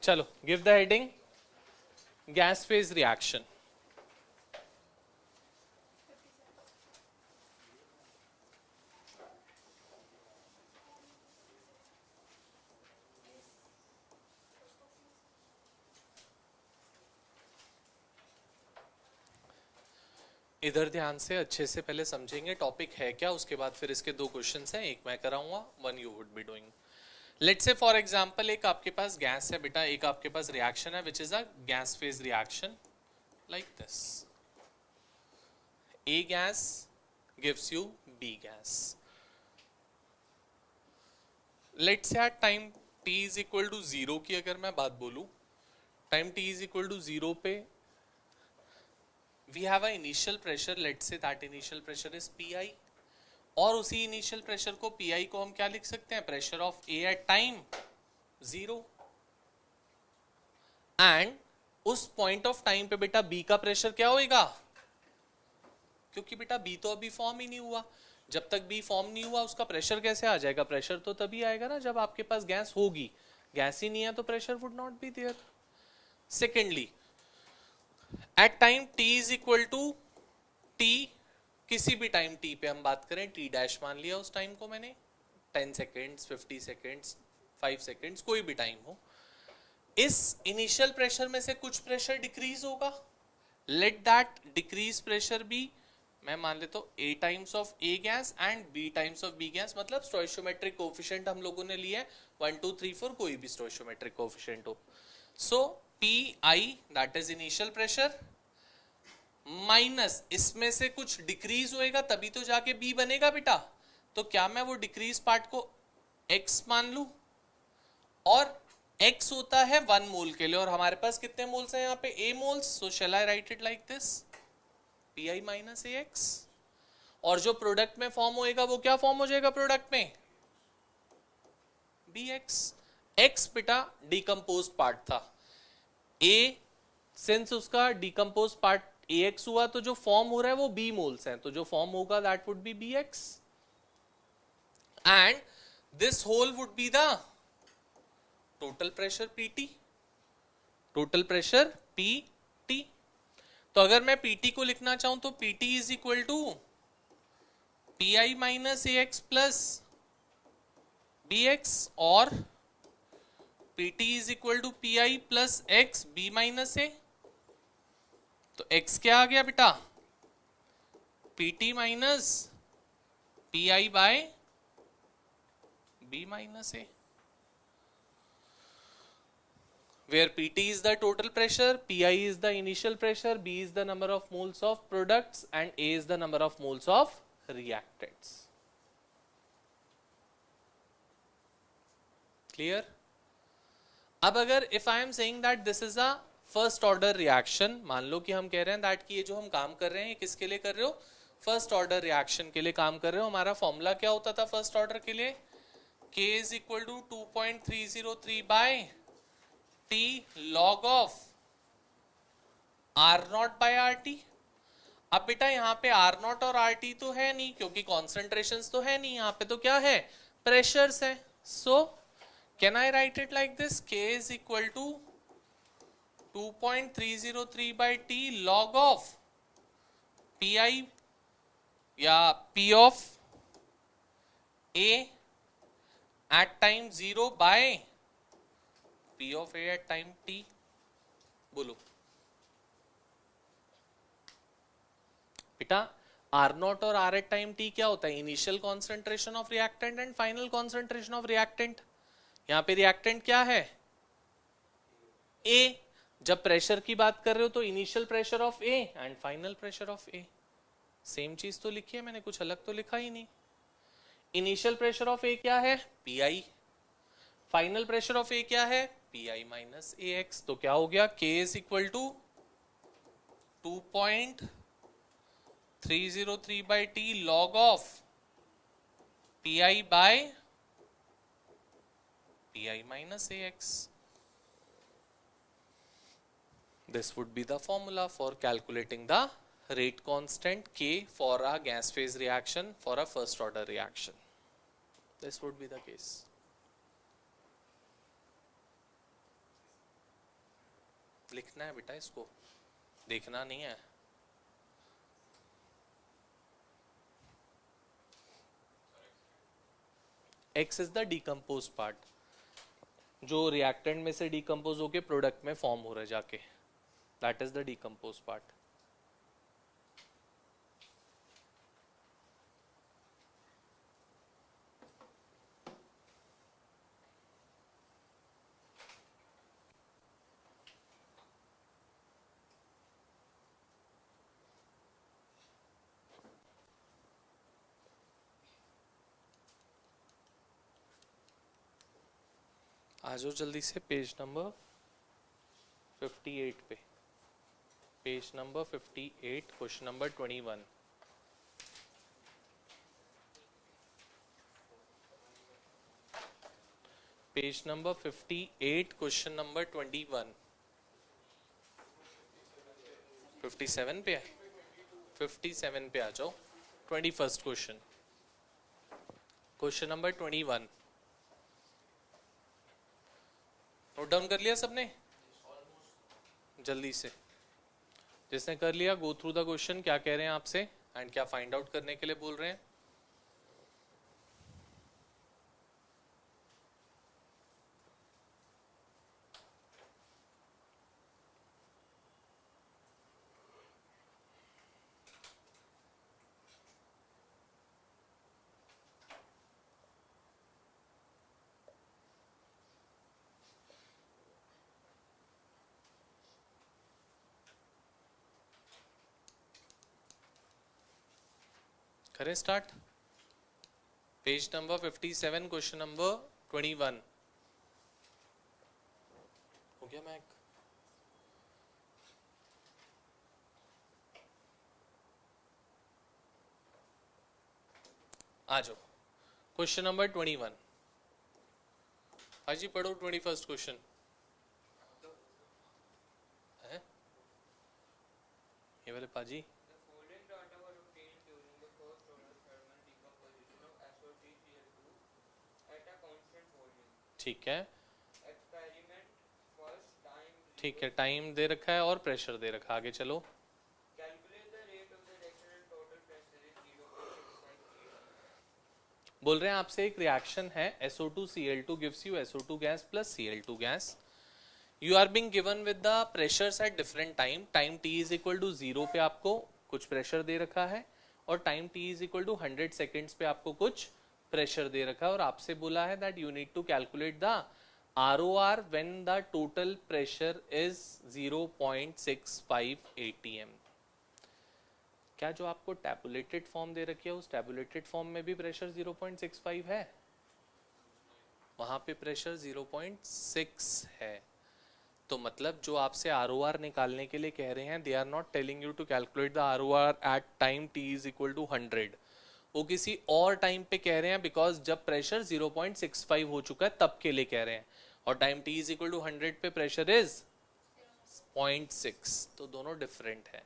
चलो, give the heading gas phase reaction. इधर ध्यान से अच्छे से पहले समझेंगे टॉपिक है क्या, उसके बाद फिर इसके दो क्वेश्चंस हैं, एक मैं कराऊंगा, one you would be doing. Let's say for example एक आपके पास गैस है बेटा, एक आपके पास रिएक्शन है which is a gas phase reaction like this. A gas gives you B gas. Let's say at time t is equal to 0 की अगर मैं बात बोलूं, time t is equal to 0 पे we have a initial pressure, let's say that initial pressure is Pi, और उसी initial pressure को Pi को हम क्या लिख सकते हैं, pressure of A at time 0, and उस point of time पे बेटा B का pressure क्या होएगा, क्योंकि बेटा B तो अभी फॉर्म ही नहीं हुआ, जब तक B फॉर्म नहीं हुआ उसका प्रेशर कैसे आ जाएगा, प्रेशर तो तभी आएगा ना जब आपके पास गैस होगी, गैस ही नहीं है तो pressure would not be there. Secondly at time t is equal to t, किसी भी टाइम t पे हम बात करें, t डैश मान लिया उस टाइम को मैंने, 10 सेकेंड्स 50 सेकेंड्स 5 सेकेंड्स कोई भी टाइम हो, इस इनिशियल प्रेशर में से कुछ प्रेशर डिक्रीज होगा, let that decrease pressure B, मैं मान लेता हूं A times of A gas and B times of B gas, मतलब स्टोइशियोमेट्रिक कोएफिशिएंट हम लोगों ने लिया है 1 2 3 4, कोई भी स्टोइशियोमेट्रिक कोएफिशिएंट हो. सो PI that is initial pressure minus इसमें से कुछ डिक्रीज होएगा तभी तो जाके B बनेगा बेटा, तो क्या मैं वो डिक्रीज पार्ट को X मान लूं, और X होता है 1 मोल के लिए, और हमारे पास कितने मोल्स हैं यहाँ पे, A moles, so shall I write it like this Pi minus AX, और जो प्रोडक्ट में फॉर्म होएगा वो क्या फॉर्म हो जाएगा प्रोडक्ट में, BX. X बेटा डिकम्पोज पार्ट था, A सिंस उसका डिकम्पोज पार्ट AX हुआ तो जो फॉर्म हो रहा है वो B मोल्स हैं, तो जो फॉर्म होगा that would be BX, and this whole would be the total pressure PT, total pressure PT. तो अगर मैं PT को लिखना चाहूं तो PT is equal to PI minus AX plus BX, और PT is equal to PI plus X B minus A. तो X क्या आ गया बेटा, PT minus PI by B minus A, where PT is the total pressure, PI is the initial pressure, B is the number of moles of products, and A is the number of moles of reactants. Clear? अब अगर if I am saying that this is a first order reaction, मान लो कि हम कह रहे हैं that कि ये जो हम काम कर रहे हैं किसके लिए कर रहे हो, first order reaction के लिए काम कर रहे हो. हमारा फॉर्मूला क्या होता था first order के लिए, K is equal to 2.303 by T log of R not by RT. अब बेटा यहाँ पे R नॉट और RT तो है नहीं क्योंकि कॉन्सेंट्रेशंस तो है नहीं, यहाँ पे तो क्या है, प्रेशर्स है. So can I write it like this, K is equal to 2.303 by T log of PI या P of A at time 0 by P of A at time T. बोलो बेटा, R नॉट और R at time T क्या होता है, initial concentration of reactant and final concentration of reactant. यहाँ पे reactant क्या है, A. जब प्रेशर की बात कर रहे हो तो initial pressure of A and final pressure of A, same चीज तो लिखी है मैंने, कुछ अलग तो लिखा ही नहीं. इनिशियल प्रेशर ऑफ A क्या है, PI, final pressure of A क्या है, PI माइनस AX. तो क्या हो गया, K is equal to 2.303 by T log of PI by PI minus AX. This would be the formula for calculating the rate constant K for a gas phase reaction for a first order reaction. This would be the case. लिखना है बेटा, इसको देखना नहीं है। X is the decompose part, जो reactant में से डिकम्पोज होके प्रोडक्ट में फॉर्म हो रहा है जाके, that is the decompose part. आ जाओ जल्दी से पेज नंबर 58 पे, page number 58, question number 21। Page number 58, question number 21। 57 पे है, 57 पे आ जाओ। 21st question, question number 21। Note down कर लिया सबने? जल्दी से, जिसने कर लिया गो थ्रू द क्वेश्चन, क्या कह रहे हैं आपसे एंड क्या फाइंड आउट करने के लिए बोल रहे हैं। करें start. Page number 57, question number 21। हो गया मैक? आ जाओ क्वेश्चन नंबर 21। हाजी पढ़ो 21st क्वेश्चन है ये वाले पाजी। ठीक है, ठीक है, टाइम दे रखा है और प्रेशर दे रखा है, आगे चलो। बोल रहे हैं आपसे एक रिएक्शन है SO2Cl2 gives you SO2 gas plus Cl2 gas. You are being given with the pressures at different time. Time t is equal to 0 पे आपको कुछ प्रेशर दे रखा है और time t is equal to 100 seconds पे आपको कुछ प्रेशर दे रखा है, और आपसे बोला है that you need to calculate the ROR when the total pressure is 0.65 atm. क्या जो आपको टैबुलेटेड फॉर्म दे रखी है उस टैबुलेटेड फॉर्म में भी प्रेशर 0.65 है? वहां पे प्रेशर 0.6 है। तो मतलब जो आपसे ROR निकालने के लिए कह रहे हैं, they are not telling you to calculate the ROR at time t is equal to 100, वो किसी और टाइम पे कह रहे हैं, बिकॉज जब प्रेशर 0.65 हो चुका है तब के लिए कह रहे हैं, और time t is equal to 100 पे प्रेशर इज 0.6, तो दोनों डिफरेंट है।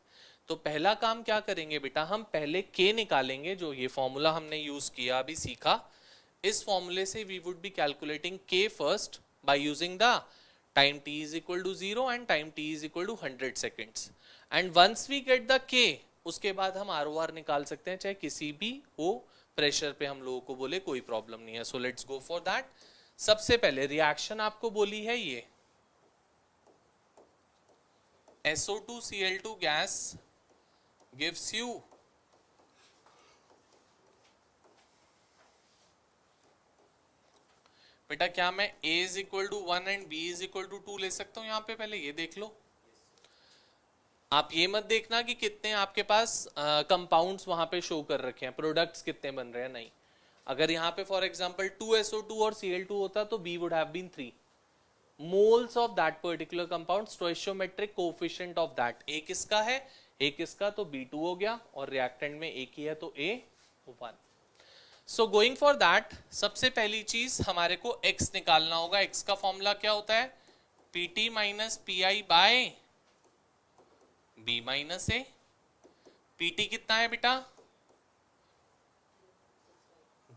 तो पहला काम क्या करेंगे बेटा, हम पहले k निकालेंगे, जो ये फॉर्मूला हमने यूज किया अभी सीखा, इस फॉर्मूले से we would be calculating k first by using the time t is equal to 0 and time t is equal to 100 seconds, and once we get the k, उसके बाद हम ROR निकाल सकते हैं, चाहे किसी भी वो प्रेशर पे हम लोगों को बोले, कोई प्रॉब्लम नहीं है। So let's go for that. सबसे पहले रिएक्शन आपको बोली है ये SO2Cl2 गैस gives you बेटा, क्या मैं A is equal to 1 and B is equal to 2 ले सकता हूं? यहां पे पहले ये देख लो। आप ये मत देखना कि कितने आपके पास कंपाउंड्स वहां पे शो कर रखे हैं, प्रोडक्ट्स कितने बन रहे हैं, नहीं। अगर यहाँ पे फॉर एग्जांपल 2SO2 और Cl2 होता तो B would have been 3 moles of that particular compound, stoichiometric coefficient of that A किसका है, A किसका, तो B2 हो गया, और रिएक्टेंट में एक ही है तो A1। So going for that, सबसे पहली चीज हमारे को X निकालना होगा। X का फॉर्मूला क्या होता है, PT minus PI by B minus A। PT कितना है बेटा,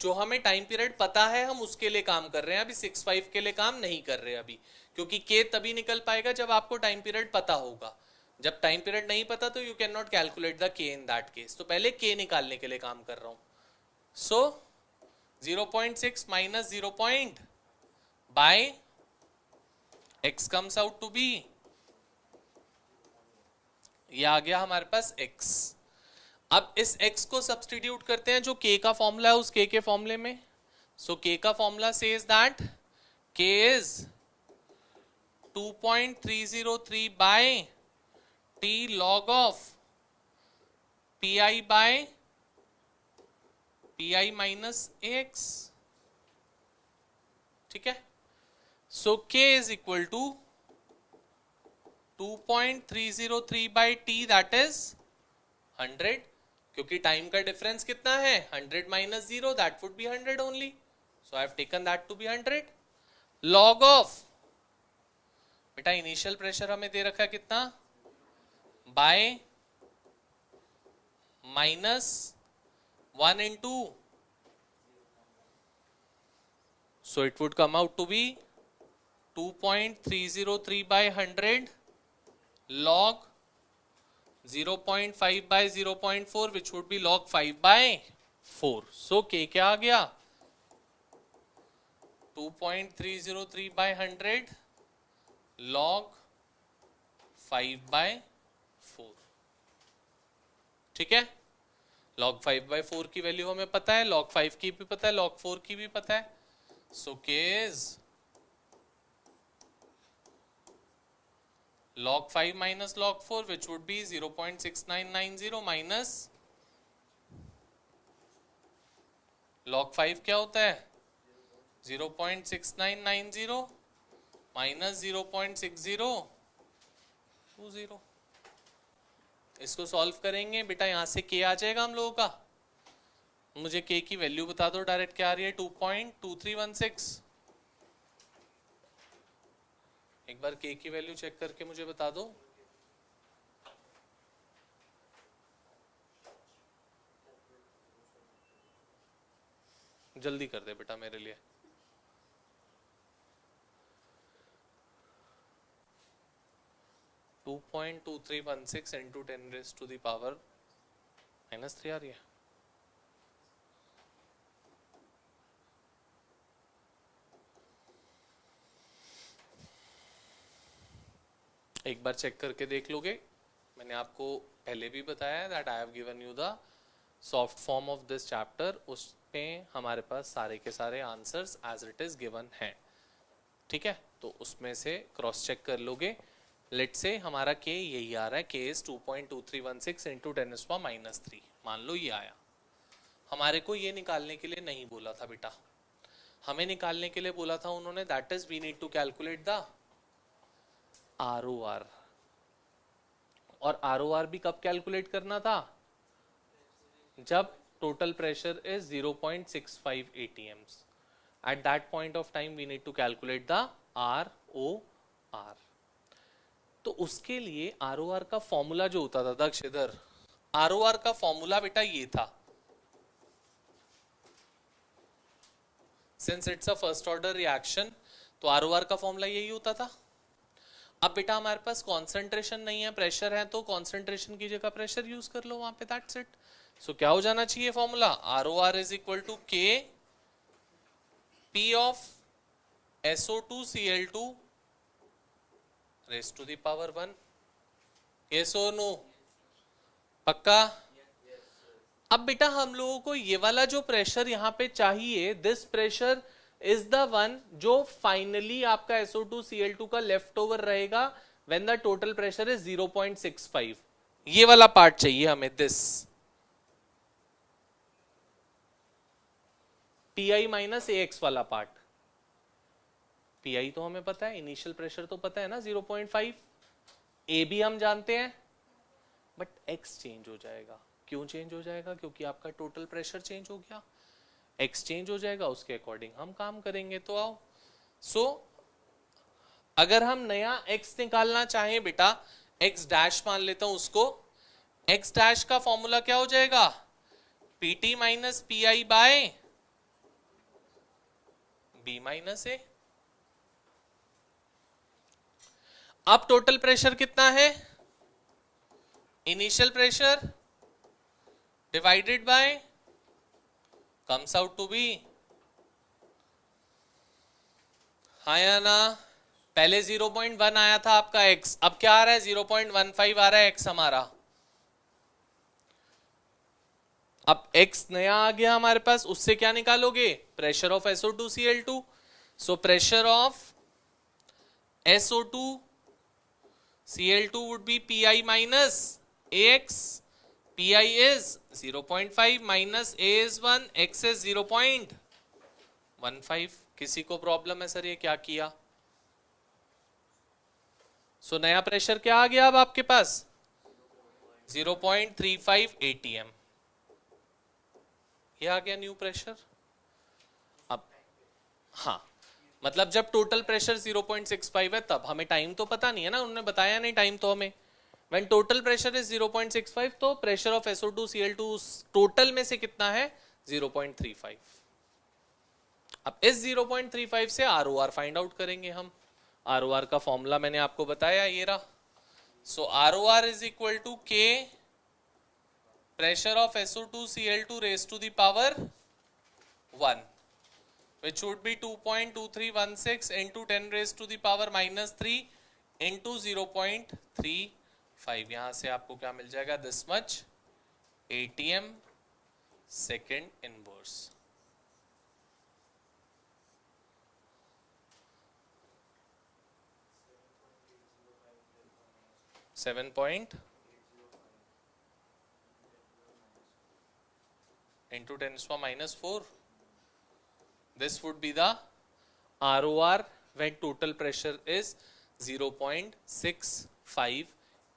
जो हमें टाइम पीरियड पता है हम उसके लिए काम कर रहे हैं, अभी 6-5 के लिए काम नहीं कर रहे अभी, क्योंकि के तभी निकल पाएगा जब आपको टाइम पीरियड पता होगा। जब टाइम पीरियड नहीं पता तो you can not calculate the के इन दैट केस। तो पहले के निकालने के लिए काम कर रहा हूं। So 0.6 minus 0 by x comes out to be, ये आ गया हमारे पास x। अब इस x को सब्सटीट्यूट करते हैं जो k का फॉर्मूला है उस k के फॉर्मूले में। सो k का formula says that k is 2.303 by t log of pi by pi minus ax, ठीक है। So k is equal to 2.303 by t that is 100, क्योंकि टाइम का डिफरेंस कितना है 100 minus 0 that would be 100 only, so I have taken that to be 100 log of, बेटा initial pressure हमें दे रखा है कितना, by minus 1 into, so it would come out to be 2.303 by 100 log 0.5 by 0.4 which would be log 5 by 4. So k क्या आ गया 2.303 by 100 log 5 by 4, ठीक है। log 5 by 4 की वैल्यू हमें पता है, log 5 की भी पता है, log 4 की भी पता है। So k is log 5 minus log 4 which would be 0.6990 minus log 5 क्या होता है 0.6990 minus 0.6020। इसको सॉल्व करेंगे बेटा, यहां से k आ जाएगा हम लोगों का। मुझे k की वैल्यू बता दो डायरेक्ट, क्या आ रही है 2.2316। एक बार k की वैल्यू चेक करके मुझे बता दो। जल्दी कर दे बेटा मेरे लिए। (2.2316 into 10 raised to the power -3 आ रही है। एक बार चेक करके देख लोगे, मैंने आपको पहले भी बताया that I have given you the soft form of this chapter, उसमें हमारे पास सारे के सारे answers as it is given हैं, ठीक है। तो उसमें से क्रॉस चेक कर लोगे। लेट्स से हमारा k यही आ रहा है, k इज 2.2316 इंटू 10⁻³ मान लो ये आया। हमारे को ये निकालने के लिए नहीं बोला था बेटा, हमें निकालने के लिए बोला था उन्होंने that is we need to calculate the ROR, और ROR भी कब कैलकुलेट करना था, जब total pressure is 0.65 atms। At that point of time we need to calculate the ROR। तो उसके लिए ROR का फॉर्मूला जो होता था दक्ष इधर, ROR का फॉर्मूला बेटा ये था, since it's a first order reaction तो ROR का फॉर्मूला यही होता था। अब बेटा हमारे पास कॉन्सेंट्रेशन नहीं है, प्रेशर है, तो कॉन्सेंट्रेशन की जगह प्रेशर यूज कर लो वहां पे, दैट्स इट। सो क्या हो जाना चाहिए formula, ROR is equal to K P of SO2Cl2 raise to the power 1। Yes और नो, पक्का? अब बेटा हम लोगों को ये वाला जो प्रेशर यहाँ पे चाहिए, this pressure is the one जो फाइनली आपका SO2Cl2 का लेफ्ट ओवर रहेगा when the total pressure is 0.65। ये वाला पार्ट चाहिए हमें, दिस Pi माइनस AX वाला पार्ट। Pi तो हमें पता है, इनिशियल प्रेशर तो पता है ना 0.5, A भी हम जानते हैं, बट X चेंज हो जाएगा। क्यों चेंज हो जाएगा? क्योंकि आपका टोटल प्रेशर चेंज हो गया, X चेंज हो जाएगा, उसके अकॉर्डिंग हम काम करेंगे। तो आओ, सो अगर हम नया X निकालना चाहें बेटा, X डैश मान लेता हूं उसको, X डैश का फॉर्मूला क्या हो जाएगा, PT minus PI by B minus A। अब टोटल प्रेशर कितना है? Initial pressure divided by comes out to be, हाँ या ना? पहले 0.1 आया था आपका x, अब क्या आ रहा है? 0.15 आ रहा है x हमारा। अब x नया आ गया हमारे पास, उससे क्या निकालोगे? Pressure of SO2Cl2। So pressure of SO2Cl2 would be Pi minus AX. Pi is 0.5 minus A is 1, X is 0.15। किसी को प्रॉब्लम है सर ये क्या किया? सो नया प्रेशर क्या आ गया अब आपके पास? 0.35 ATM, ये आ गया न्यू प्रेशर। अब हाँ, मतलब जब टोटल प्रेशर 0.65 है तब, हमें टाइम तो पता नहीं है ना, उन्होंने बताया नहीं टाइम तो हमें। व्हेन टोटल प्रेशर इज 0.65 तो प्रेशर ऑफ SO2Cl2 टोटल में से कितना है? 0.35। अब इस 0.35 से ROR फाइंड आउट करेंगे हम। ROR का फॉर्मूला मैंने आपको बताया, ये रहा। So ROR is equal to K pressure of SO2Cl2 raised to the power 1, which would be 2.2316 into 10 raised to the power minus 3 into 0.35। यहां से आपको क्या मिल जाएगा? This much ATM second inverse. Seven point into 10⁻⁴. This would be the ROR when total pressure is 0.65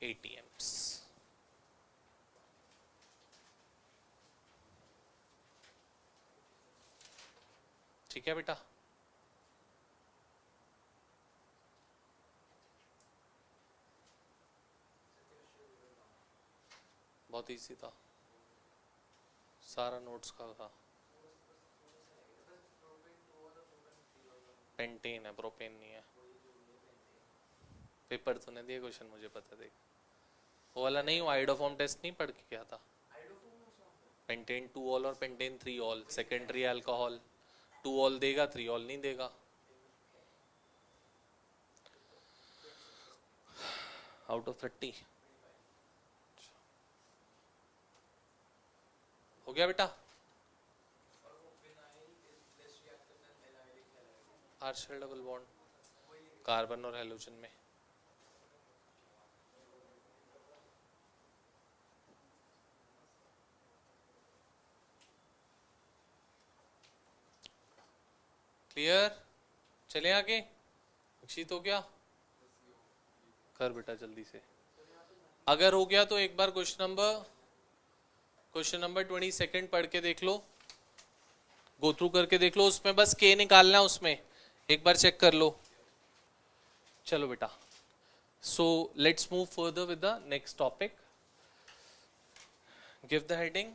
ATMs. ठीक है बेटा? बहुत easy था, सारा नोट्स का था। पेंटेन है, प्रोपेन नहीं है। पेपर तूने दिए, क्वेश्चन मुझे पता। देख वो वाला नहीं, वो आइडोफॉर्म टेस्ट नहीं पढ़ के क्या था? पेंटेन 2 ऑल और pentane 3 all secondary alcohol. 2 all देगा, 3 ऑल नहीं देगा। आउट ऑफ 30 हो गया बेटा? पार्शियल डबल बॉन्ड कार्बन और हेलोजन में। क्लियर? चले आगे। अक्षित हो गया? कर बेटा जल्दी से। अगर हो गया तो एक बार क्वेश्चन नंबर 22 पढ़ के देख लो, गो थ्रू करके देख लो। उसमें बस के निकालना है, उसमें एक बार चेक कर लो। चलो बेटा, so let's move further with the next topic. Give the heading.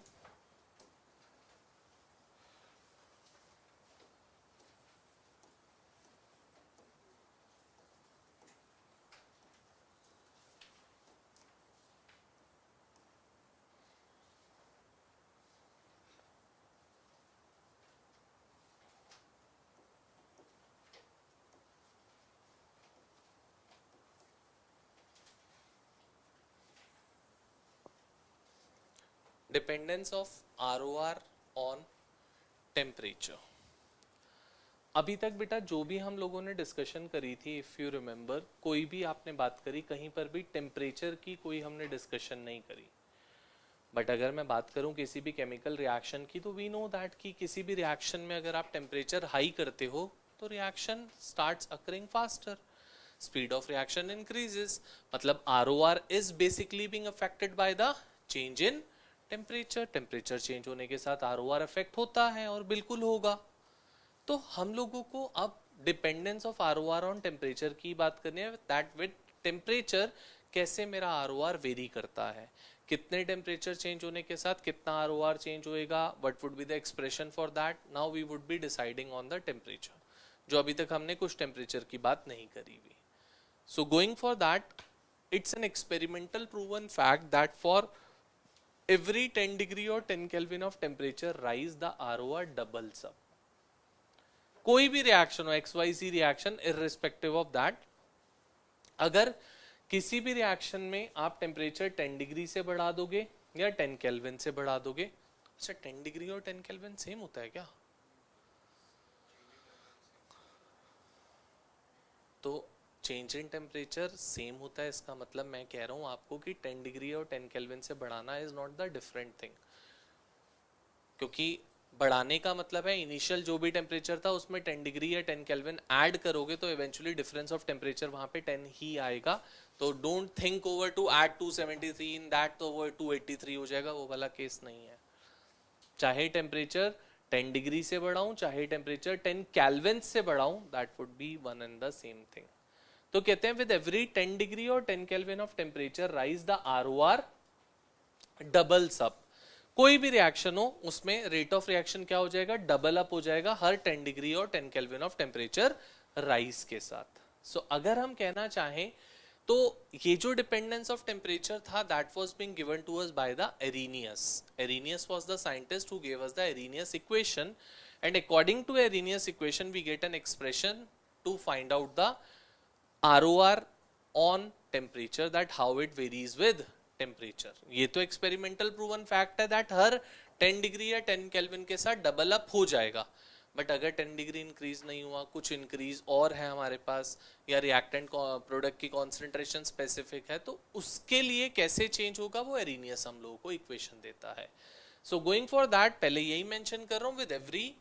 Dependence of ROR on temperature. अभी तक बेटा जो भी हम लोगों ने डिस्कशन करी थी, इफ यू रिमेम्बर, कोई भी आपने बात करी, कहीं पर भी टेम्परेचर की कोई हमने डिस्कशन नहीं करी। बट अगर मैं बात करूं किसी भी केमिकल रिएक्शन की, तो वी नो दैट कि किसी भी रिएक्शन में अगर आप टेम्परेचर हाई करते हो तो reaction starts occurring faster, speed of reaction increases. मतलब ROR is basically being affected by the change in temperature. Temperature change होने के साथ ROR अफेक्ट होता है, और बिल्कुल होगा। तो हम लोगों को अब dependence of ROR on temperature की बात करनी है, दैट विद टेम्परेचर कैसे मेरा ROR वेरी करता है, कितने टेम्परेचर चेंज होने के साथ कितना ROR चेंज होएगा, what would be the expression for that. Now we would be deciding on the temperature. जो अभी तक हमने कुछ टेम्परेचर की बात नहीं करी हुई. So going for that, it's an experimental proven fact that for every 10 degree or 10 Kelvin of temperature rise, the ROR doubles up. कोई भी रिएक्शन हो, XYZ reaction, irrespective of that, अगर किसी भी रिएक्शन में आप टेम्परेचर 10 डिग्री से बढ़ा दोगे या 10 केल्विन से बढ़ा दोगे. अच्छा, 10 डिग्री और 10 केल्विन सेम होता है क्या? तो चेंज इन टेम्परेचर सेम होता है, इसका मतलब मैं कह रहा हूं आपको कि 10 डिग्री और 10 केल्विन से बढ़ाना is not the different thing. क्योंकि बढ़ाने का मतलब है इनिशियल जो भी टेम्परेचर था उसमें 10 डिग्री या 10 केल्विन ऐड करोगे तो इवेंचुअली डिफरेंस ऑफ टेम्परेचर वहां पे 10 ही आएगा. तो don't think over to add 273 in that तो ओवर 283 हो जाएगा, वो वाला केस नहीं है. चाहे टेम्परेचर 10 डिग्री से बढ़ाऊं चाहे टेम्परेचर 10 केल्विन से बढ़ाऊं, that would be one and the same thing. तो कहते हैं विद एवरी 10 डिग्री और 10 kelvin of temperature rise the ROR doubles up. कोई भी रिएक्शन हो उसमें रेट ऑफ रिएक्शन क्या हो जाएगा? डबल अप हो जाएगा हर 10 डिग्री और 10 केल्विन ऑफ टेम्परेचर राइज के साथ. सो अगर हम कहना चाहें तो ये जो डिपेंडेंस ऑफ टेम्परेचर था that was being given to us by the Arrhenius. Arrhenius was the scientist who gave us the Arrhenius equation, and according to Arrhenius equation we get an expression to find out the ROR on temperature, that how it varies with temperature. ये तो experimental proven fact है that her 10 degree या 10 kelvin के साथ double up हो जाएगा. But अगर 10 degree increase नहीं हुआ, कुछ इंक्रीज और है हमारे पास, या रिएक्टेंट प्रोडक्ट की कॉन्सेंट्रेशन स्पेसिफिक है, तो उसके लिए कैसे चेंज होगा वो एरीनियस हम लोगों को इक्वेशन देता है. सो गोइंग फॉर दैट, पहले यही मेंशन कर रहा हूं, with every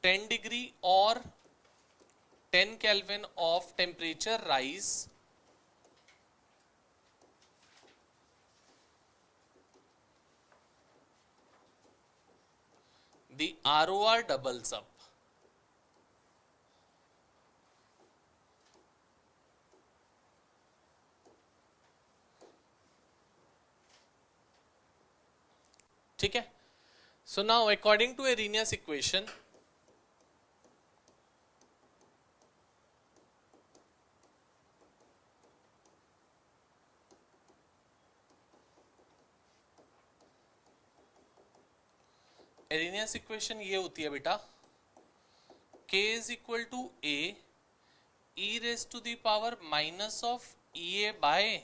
10 degree or 10 Kelvin of temperature rise, the ROR doubles up. ठीक है. So now according to Arrhenius equation, Arrhenius equation ये होती है बेटा, K is equal to A e raise to the power minus of EA by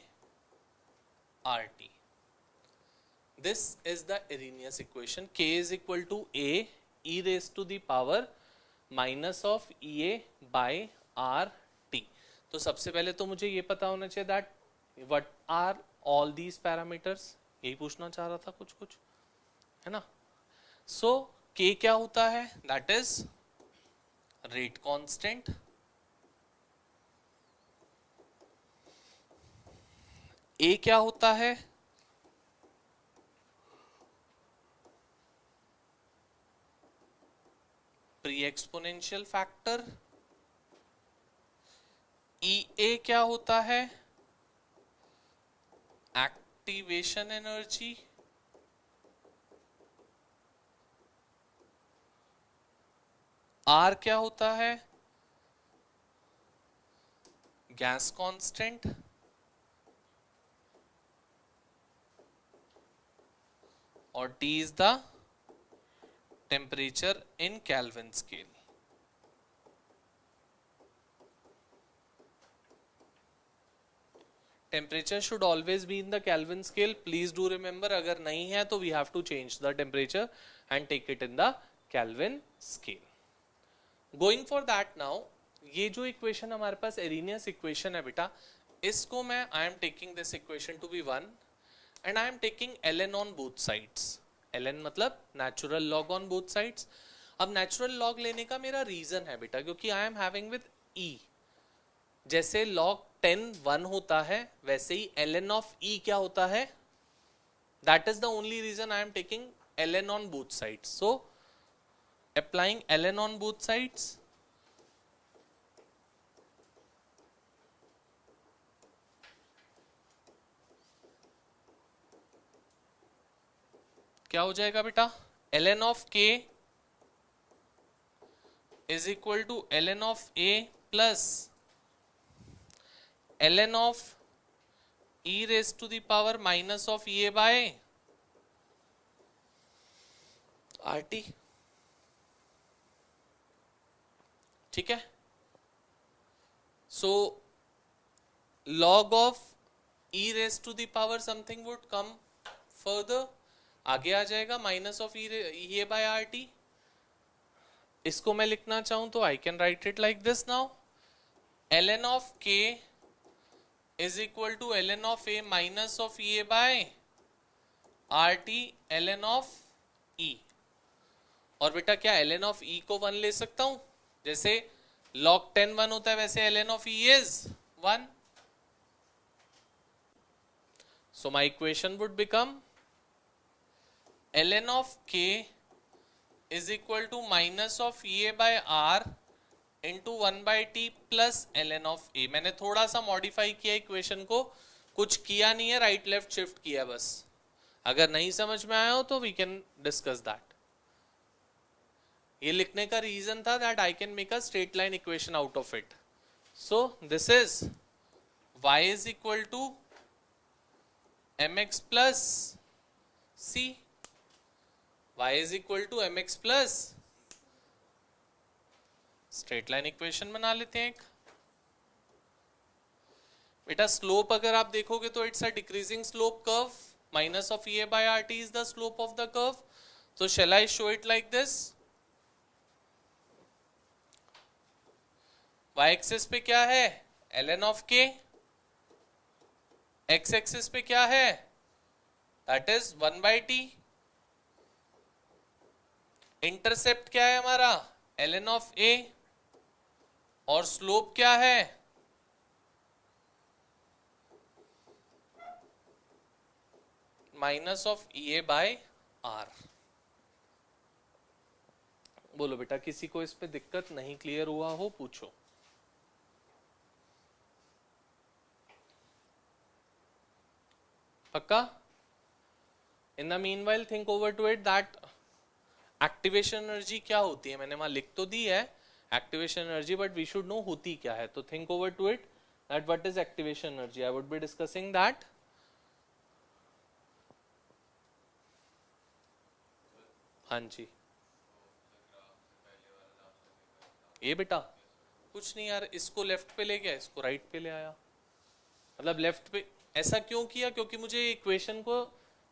RT. This is the Arrhenius equation. K is equal to A e raise to the power minus of EA by RT. तो सबसे पहले तो मुझे ये पता होना चाहिए that what are all these parameters. यही पूछना चाह रहा था कुछ है ना. सो K क्या होता है? That is rate constant. A क्या होता है? Pre exponential factor. EA क्या होता है? Activation energy. R क्या होता है? Gas constant. और T is the temperature in kelvin scale. Temperature should always be in the kelvin scale. Please do remember, अगर नहीं है तो we have to change the temperature and take it in the kelvin scale. Going for that now, ये जो equation हमारे पास Arrhenius equation है बेटा, इसको मैं I am taking this equation to be 1 and I am taking ln on both sides. ln मतलब natural log on both sides. अब natural log लेने का मेरा रीजन है बेटा, क्योंकि I am having with E. जैसे लॉग 10 1 होता है, वैसे ही ln ऑफ E क्या होता है? That is the only reason I am taking ln on both sides. So applying ln on both sides, क्या हो जाएगा बेटा? ln of k is equal to ln of a plus ln of e raised to the power minus of a by rt. ठीक है, सो log of e raised to the power something would come further, आगे आ जाएगा minus of e by rt. इसको मैं लिखना चाहूं तो I can right it like this now, ln of k is equal to ln of a minus of e by rt ln of e. और बेटा क्या ln of e को 1 ले सकता हूं, जैसे log 10 1 होता है वैसे ln of e is 1. So my equation would become ln of k is equal to minus of e by r into 1 by t plus ln of a. मैंने थोड़ा सा मॉडिफाई किया इक्वेशन को, कुछ किया नहीं है, राइट लेफ्ट शिफ्ट किया बस. अगर नहीं समझ में आया हो तो वी कैन डिस्कस दैट. ये लिखने का रीजन था that I can make a straight line equation out of it. So this is y is equal to mx plus c. y is equal to mx plus, straight line equation बना लेते हैं एक. बेटा slope अगर आप देखोगे तो it's a decreasing slope curve, minus of A by R T is the slope of the curve. So shall I show it like this? y axis पे क्या है ln of k, x axis पे क्या है that is 1 by t. Intercept क्या है हमारा ln of a और स्लोप क्या है minus of A by R. बोलो बेटा किसी को इस पे दिक्कत नहीं क्लियर हुआ हो पूछो. पक्का? In the meanwhile think over to it that activation energy क्या होती है. मैंने वहां लिख तो दी है activation energy, but we should know होती क्या है. तो think over to it that what is activation energy. I would be discussing that. हाँ जी ये बेटा कुछ नहीं यार, इसको लेफ्ट पे ले गया, इसको राइट पे ले आया. मतलब लेफ्ट पे ऐसा क्यों किया, क्योंकि मुझे इक्वेशन को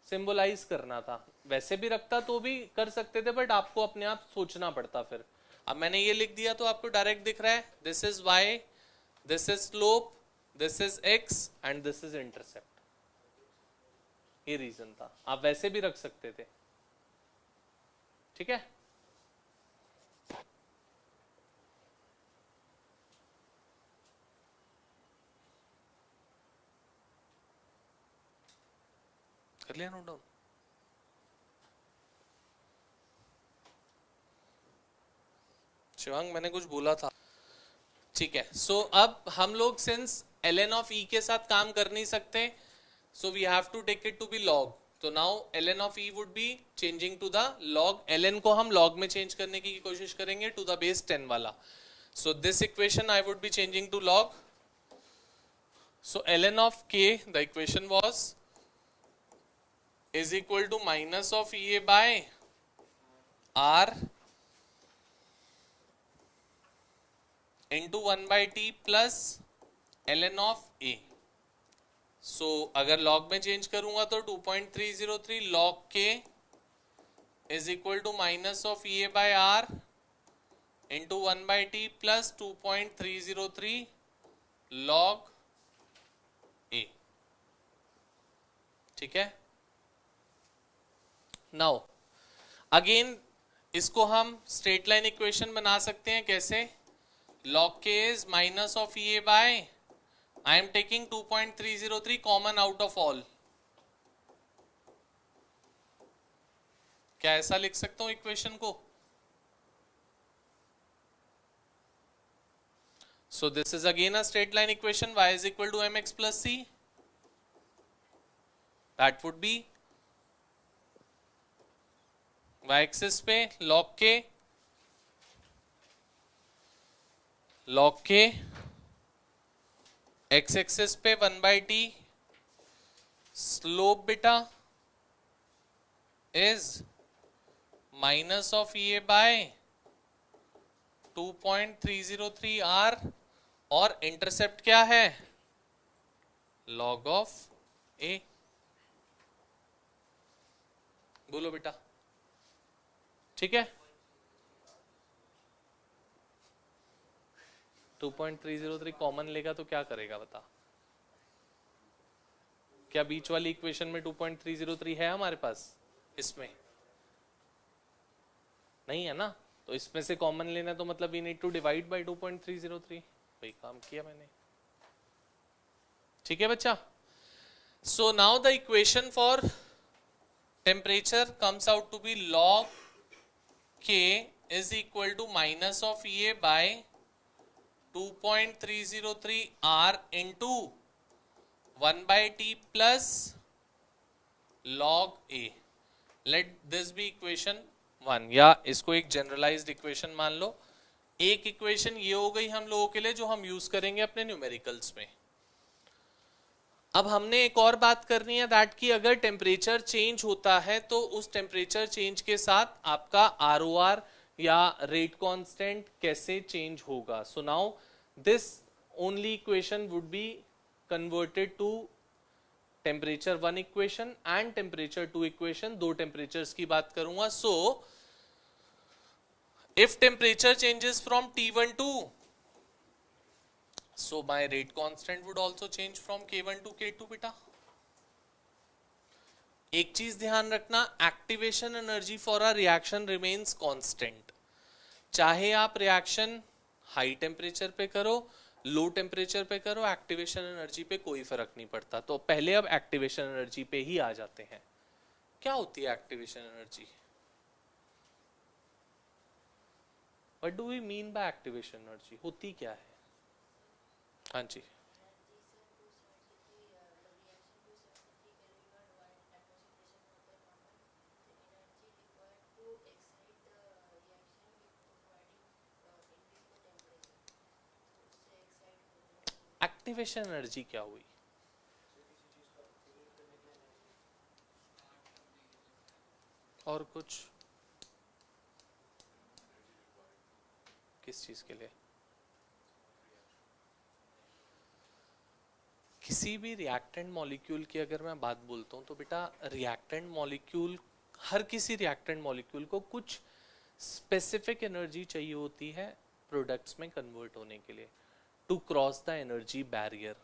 सिंबलाइज करना था. वैसे भी रखता तो भी कर सकते थे, बट आपको अपने आप सोचना पड़ता. फिर अब मैंने ये लिख दिया तो आपको डायरेक्ट दिख रहा है. This is y, this is slope, this is x and this is intercept. ये रीजन था. आप वैसे भी रख सकते थे. ठीक है, कर लिया नोट डाउन. शिवांग मैंने कुछ बोला था. ठीक है, सो अब हम लोग सिंस ln ऑफ e के साथ काम कर नहीं सकते, so we have to take it to be log. तो now ln of e would be changing to the log. ln को हम log में चेंज करने की कोशिश करेंगे टू द बेस 10 वाला. So this equation I would be changing to log. So ln of k the equation was is equal to minus of E by R into 1 by T plus ln of A. So अगर log में change करूंगा तो 2.303 log K is equal to minus of E by R into 1 by T plus 2.303 log A. ठीक है. Now again इसको हम straight line equation बना सकते हैं. कैसे? log k is minus of E by, I am taking 2.303 common out of all. क्या ऐसा लिख सकता हूं इक्वेशन को? So this is again a straight line equation. y is equal to mx plus c. That would be Y axis पे log के X axis पे 1/t slope बेटा is minus of A by 2.303 R और intercept क्या है log of ए। बोलो बेटा ठीक है। 2.303 कॉमन लेगा तो क्या करेगा बता। क्या बीच वाली इक्वेशन में 2.303 है हमारे पास, इसमें नहीं है ना, तो इसमें से कॉमन लेना तो मतलब we need to divide by 2.303। वही काम किया मैंने। ठीक है बच्चा। So now the equation for temperature comes out to be log k is equal to minus of A by 2.303 r into 1/t plus log a। Let this be equation 1, या इसको एक जनरलाइज्ड इक्वेशन मान लो। एक equation ये हो गई हम लोगों के लिए जो हम यूज करेंगे अपने न्यूमेरिकल्स में। अब हमने एक और बात करनी है दैट कि अगर टेम्परेचर चेंज होता है तो उस टेम्परेचर चेंज के साथ आपका ROR या रेट कांस्टेंट कैसे चेंज होगा। So now this only equation would be converted to temperature 1 equation and temperature 2 equation. दो टेम्परेचर्स की बात करूंगा। So if temperature changes from T1 to, so my rate constant would also change from K1 to K2 बेटा। एक चीज ध्यान रखना, activation energy for a reaction remains constant. चाहे आप रिएक्शन हाई टेम्परेचर पे करो, लो टेम्परेचर पे करो, एक्टिवेशन एनर्जी पे कोई फर्क नहीं पड़ता। तो पहले अब एक्टिवेशन एनर्जी पे ही आ जाते हैं। क्या होती है activation energy? What do we mean by activation energy? होती क्या है? हाँ जी। एक्टिवेशन एनर्जी क्या हुई? और कुछ? किस चीज के लिए? किसी भी रिएक्टेंट मॉलिक्यूल की अगर मैं बात बोलता हूँ तो बेटा रिएक्टेंट मॉलिक्यूल, हर किसी रिएक्टेंट मॉलिक्यूल को कुछ स्पेसिफिक एनर्जी चाहिए होती है प्रोडक्ट्स में कन्वर्ट होने के लिए, to cross the energy barrier.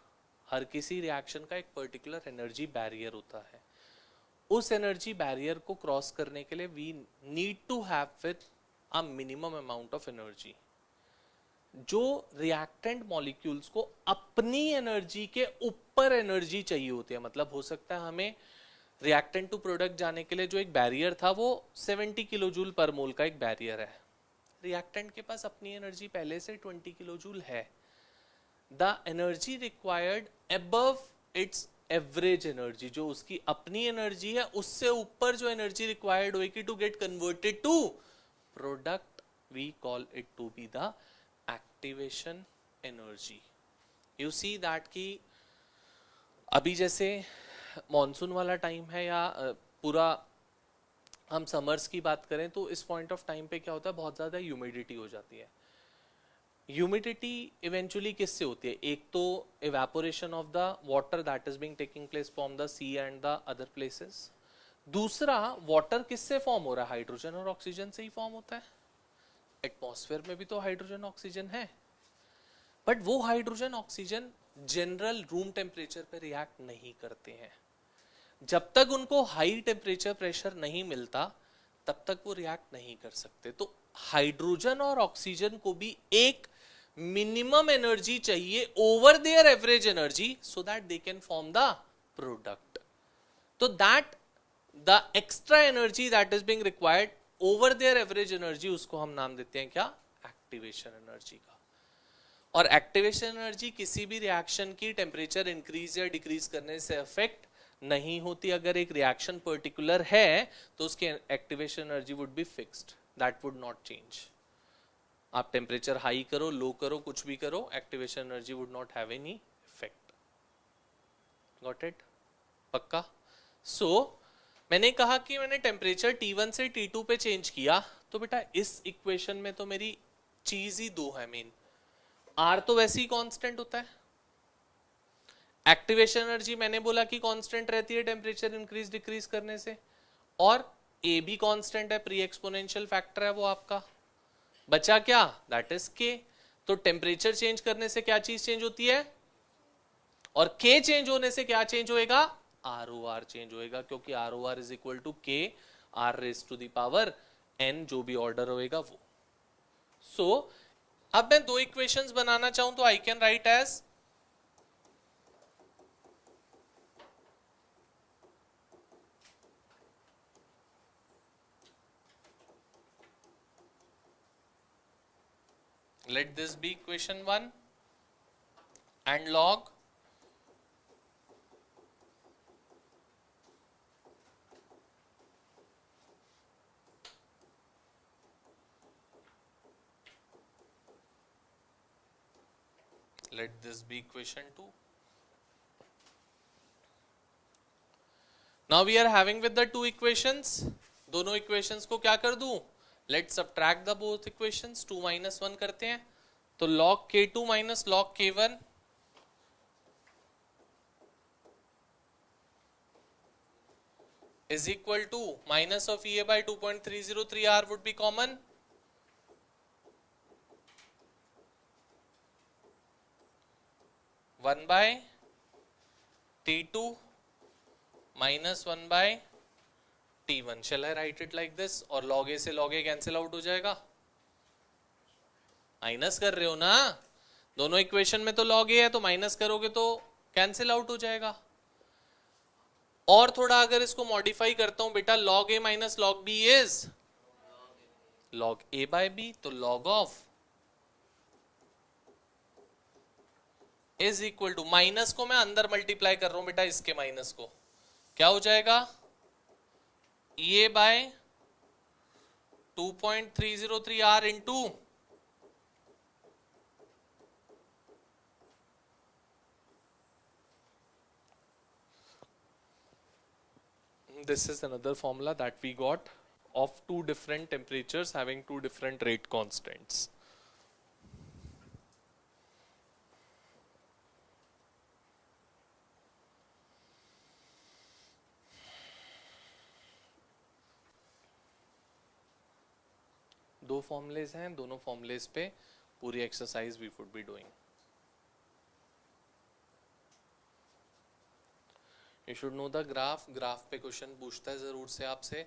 हर किसी रिएक्शन का एक पर्टिकुलर एनर्जी बैरियर होता है। उस एनर्जी बैरियर को क्रॉस करने के लिए we need to have with a minimum amount of energy. जो रिएक्टेंट मॉलिक्यूल्स को अपनी एनर्जी के ऊपर एनर्जी चाहिए होती है, मतलब हो सकता है हमें रिएक्टेंट टू प्रोडक्ट जाने के लिए जो एक बैरियर था वो 70 किलो जूल पर मोल का एक बैरियर है। रिएक्टेंट के पास अपनी एनर्जी पहले से 20 किलो जूल है। The energy required above its average energy, जो उसकी अपनी एनर्जी है उससे ऊपर जो एनर्जी रिक्वायर्ड होगी to get converted to product, we call it to be the activation energy. You see that कि अभी जैसे मॉनसून वाला टाइम है या पूरा हम समर्स की बात करें तो इस पॉइंट ऑफ टाइम पे क्या होता है, बहुत ज़्यादा ह्यूमिडिटी हो जाती है। ह्यूमिडिटी इवेंचुअली किससे होती है? एक तो evaporation of the water that is being taking place from the sea and the other places. दूसरा, वाटर किससे फॉर्म हो रहा है? हाइड्रोजन और ऑक्सीजन से ही फॉर्म होता है। एटमॉस्फेयर में भी तो हाइड्रोजन ऑक्सीजन है, बट वो hydrogen oxygen general room temperature पे रिएक्ट नहीं करते हैं। जब तक उनको हाई टेम्परेचर प्रेशर नहीं मिलता तब तक वो रिएक्ट नहीं कर सकते। तो हाइड्रोजन और ऑक्सीजन को भी एक मिनिमम एनर्जी चाहिए over their average energy so that they can form the product. तो that the extra energy that is being required over their average energy, उसको हम नाम देते हैं क्या? एक्टिवेशन एनर्जी का। और एक्टिवेशन एनर्जी किसी भी रिएक्शन की टेम्परेचर इंक्रीज या डिक्रीज करने से अफेक्ट नहीं होती। अगर एक रिएक्शन पर्टिकुलर है तो उसकी activation energy would be fixed, that would not change. आप टेम्परेचर हाई करो, लो करो, कुछ भी करो, activation energy would not have any effect. Got it? पक्का? मैंने कहा कि मैंने टेम्परेचर T1 से T2 पे चेंज किया, तो बेटा इस इक्वेशन में तो मेरी चीज ही दो है मेन। R तो वैसे ही कांस्टेंट होता है, एक्टिवेशन एनर्जी मैंने बोला कि कांस्टेंट रहती है टेम्परेचर इंक्रीज डिक्रीज करने से, और A भी कांस्टेंट है, प्री एक्सपोनेंशियल फैक्टर है वो आपका। बचा क्या? That is K। तो टेम्परेचर चेंज करने से क्या चीज चेंज होती है, और K चेंज होने से क्या चेंज होएगा? ROR चेंज होएगा, क्योंकि ROR is equal to K R raise to the power N, जो भी ऑर्डर होएगा वो। अब मैं दो इक्वेशंस बनाना चाहूं तो I can write as let this be equation 1 and log let this be equation 2. Now we are having with the two equations, दोनों equations को क्या कर दूं? Let's subtract the both equations, 2 minus 1 करते हैं, तो log K2 minus log K1 is equal to minus of EA by 2.303 R would be common, one by T2 minus 1 by T1. Shall I write it like this? और log A से log A cancel out हो जाएगा, minus कर रहे हो ना, दोनों equation में तो log A है, तो माइनस करोगे तो कैंसिल आउट हो जाएगा। और थोड़ा अगर इसको मॉडिफाई करता हूं बेटा, log A minus log B is log A by B, तो log of is equal to, minus को मैं अंदर मल्टीप्लाई कर रहा हूं बेटा, इसके माइनस को, क्या हो जाएगा? EA bye 2.303 R into this is another formula that we got of two different temperatures having two different rate constants. दो फॉर्मुलेज हैं, दोनों फॉर्मुलेज पे पूरी exercise we would be doing. You should know the graph, graph पे question पूछता है जरूर से आपसे,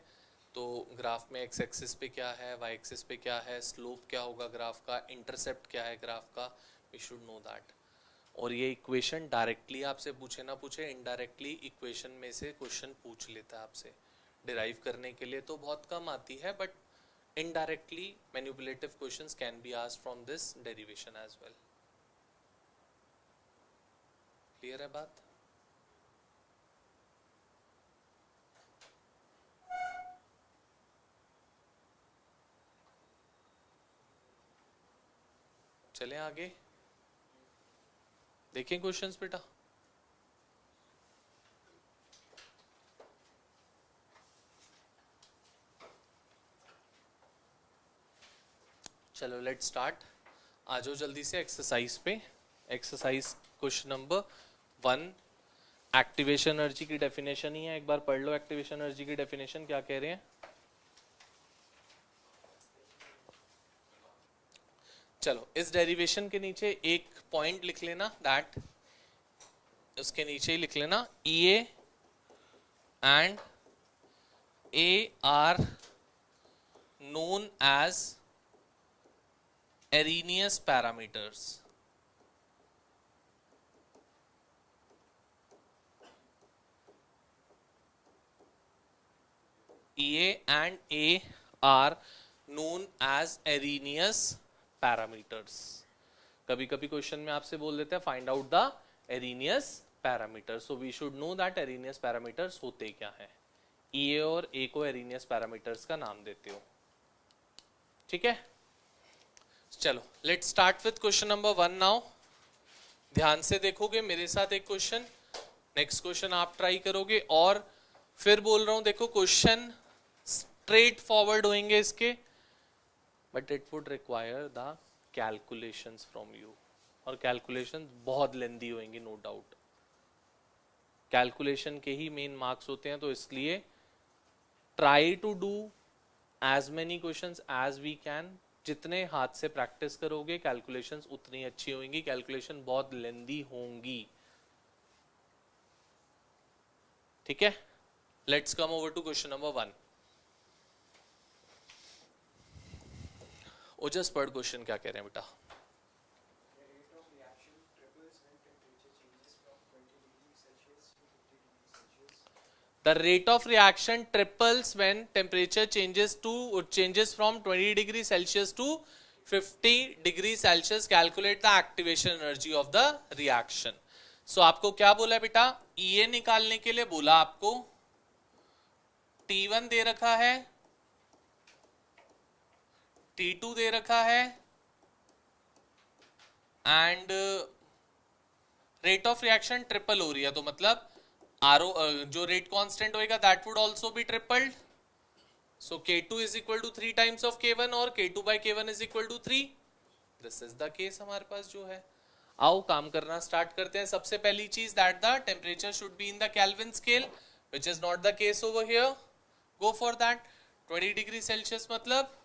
तो ग्राफ में एक्स एक्सिस पे क्या है, वाई एक्सिस पे क्या है, स्लोप क्या होगा ग्राफ का, इंटरसेप्ट क्या है ग्राफ का, वी शुड नो दैट। और ये इक्वेशन डायरेक्टली आपसे पूछे ना पूछे, इनडायरेक्टली इक्वेशन में से क्वेश्चन पूछ लेता है आपसे। डिराइव करने के लिए तो बहुत कम आती है, but indirectly manipulative questions can be asked from this derivation as well. Clear है बात? चलें आगे, देखें क्वेश्चंस बेटा। चलो लेट स्टार्ट, आ जाओ जल्दी से एक्सरसाइज पे। Exercise question number 1, activation energy की डेफिनेशन ही है, एक बार पढ़ लो एक्टिवेशन एनर्जी की डेफिनेशन क्या कह रहे हैं। चलो इस डेरिवेशन के नीचे एक पॉइंट लिख लेना, दैट उसके नीचे ही लिख लेना EA and A are known as Arrhenius parameters. EA and A are known as Arrhenius parameters. कभी कभी क्वेश्चन में आपसे बोल देते हैं find out the Arrhenius parameter. So we should know that Arrhenius parameters होते क्या हैं. ई और ए को एरिनियस पैरामीटर्स का नाम देते हो. ठीक है, चलो let's start with question number 1 now. ध्यान से देखोगे मेरे साथ एक क्वेश्चन, नेक्स्ट क्वेश्चन आप ट्राई करोगे. और फिर बोल रहा हूं देखो क्वेश्चन स्ट्रेट फॉरवर्ड होंगे इसके, but it would require the calculations from you. और कैलकुलेशन बहुत लेंदी होंगी नो डाउट. कैलकुलेशन के ही मेन मार्क्स होते हैं, तो इसलिए try to do as many questions as we can. जितने हाथ से प्रैक्टिस करोगे कैलकुलेशंस उतनी अच्छी होंगी. कैलकुलेशन बहुत लेंदी होंगी. ठीक है, let's come over to question number 1. Ojas पढ़ क्वेश्चन क्या कह रहे हैं बेटा. The rate of reaction triples when temperature changes from 20 degrees Celsius to 50 degrees Celsius. Calculate the activation energy of the reaction. So आपको क्या बोला बेटा, EA निकालने के लिए बोला आपको T1 दे रखा है, T2 दे रखा है, and rate of reaction triple हो रही है, तो मतलब आर जो रेट कांस्टेंट होएगा that would also be tripled. So K2 is equal to 3 times of K1 और K2 by K1 is equal to 3. This is the case हमारे पास जो है. आओ काम करना स्टार्ट करते हैं. सबसे पहली चीज that the temperature should be in the kelvin scale, which is not the case over here. Go for that. 20 degree Celsius मतलब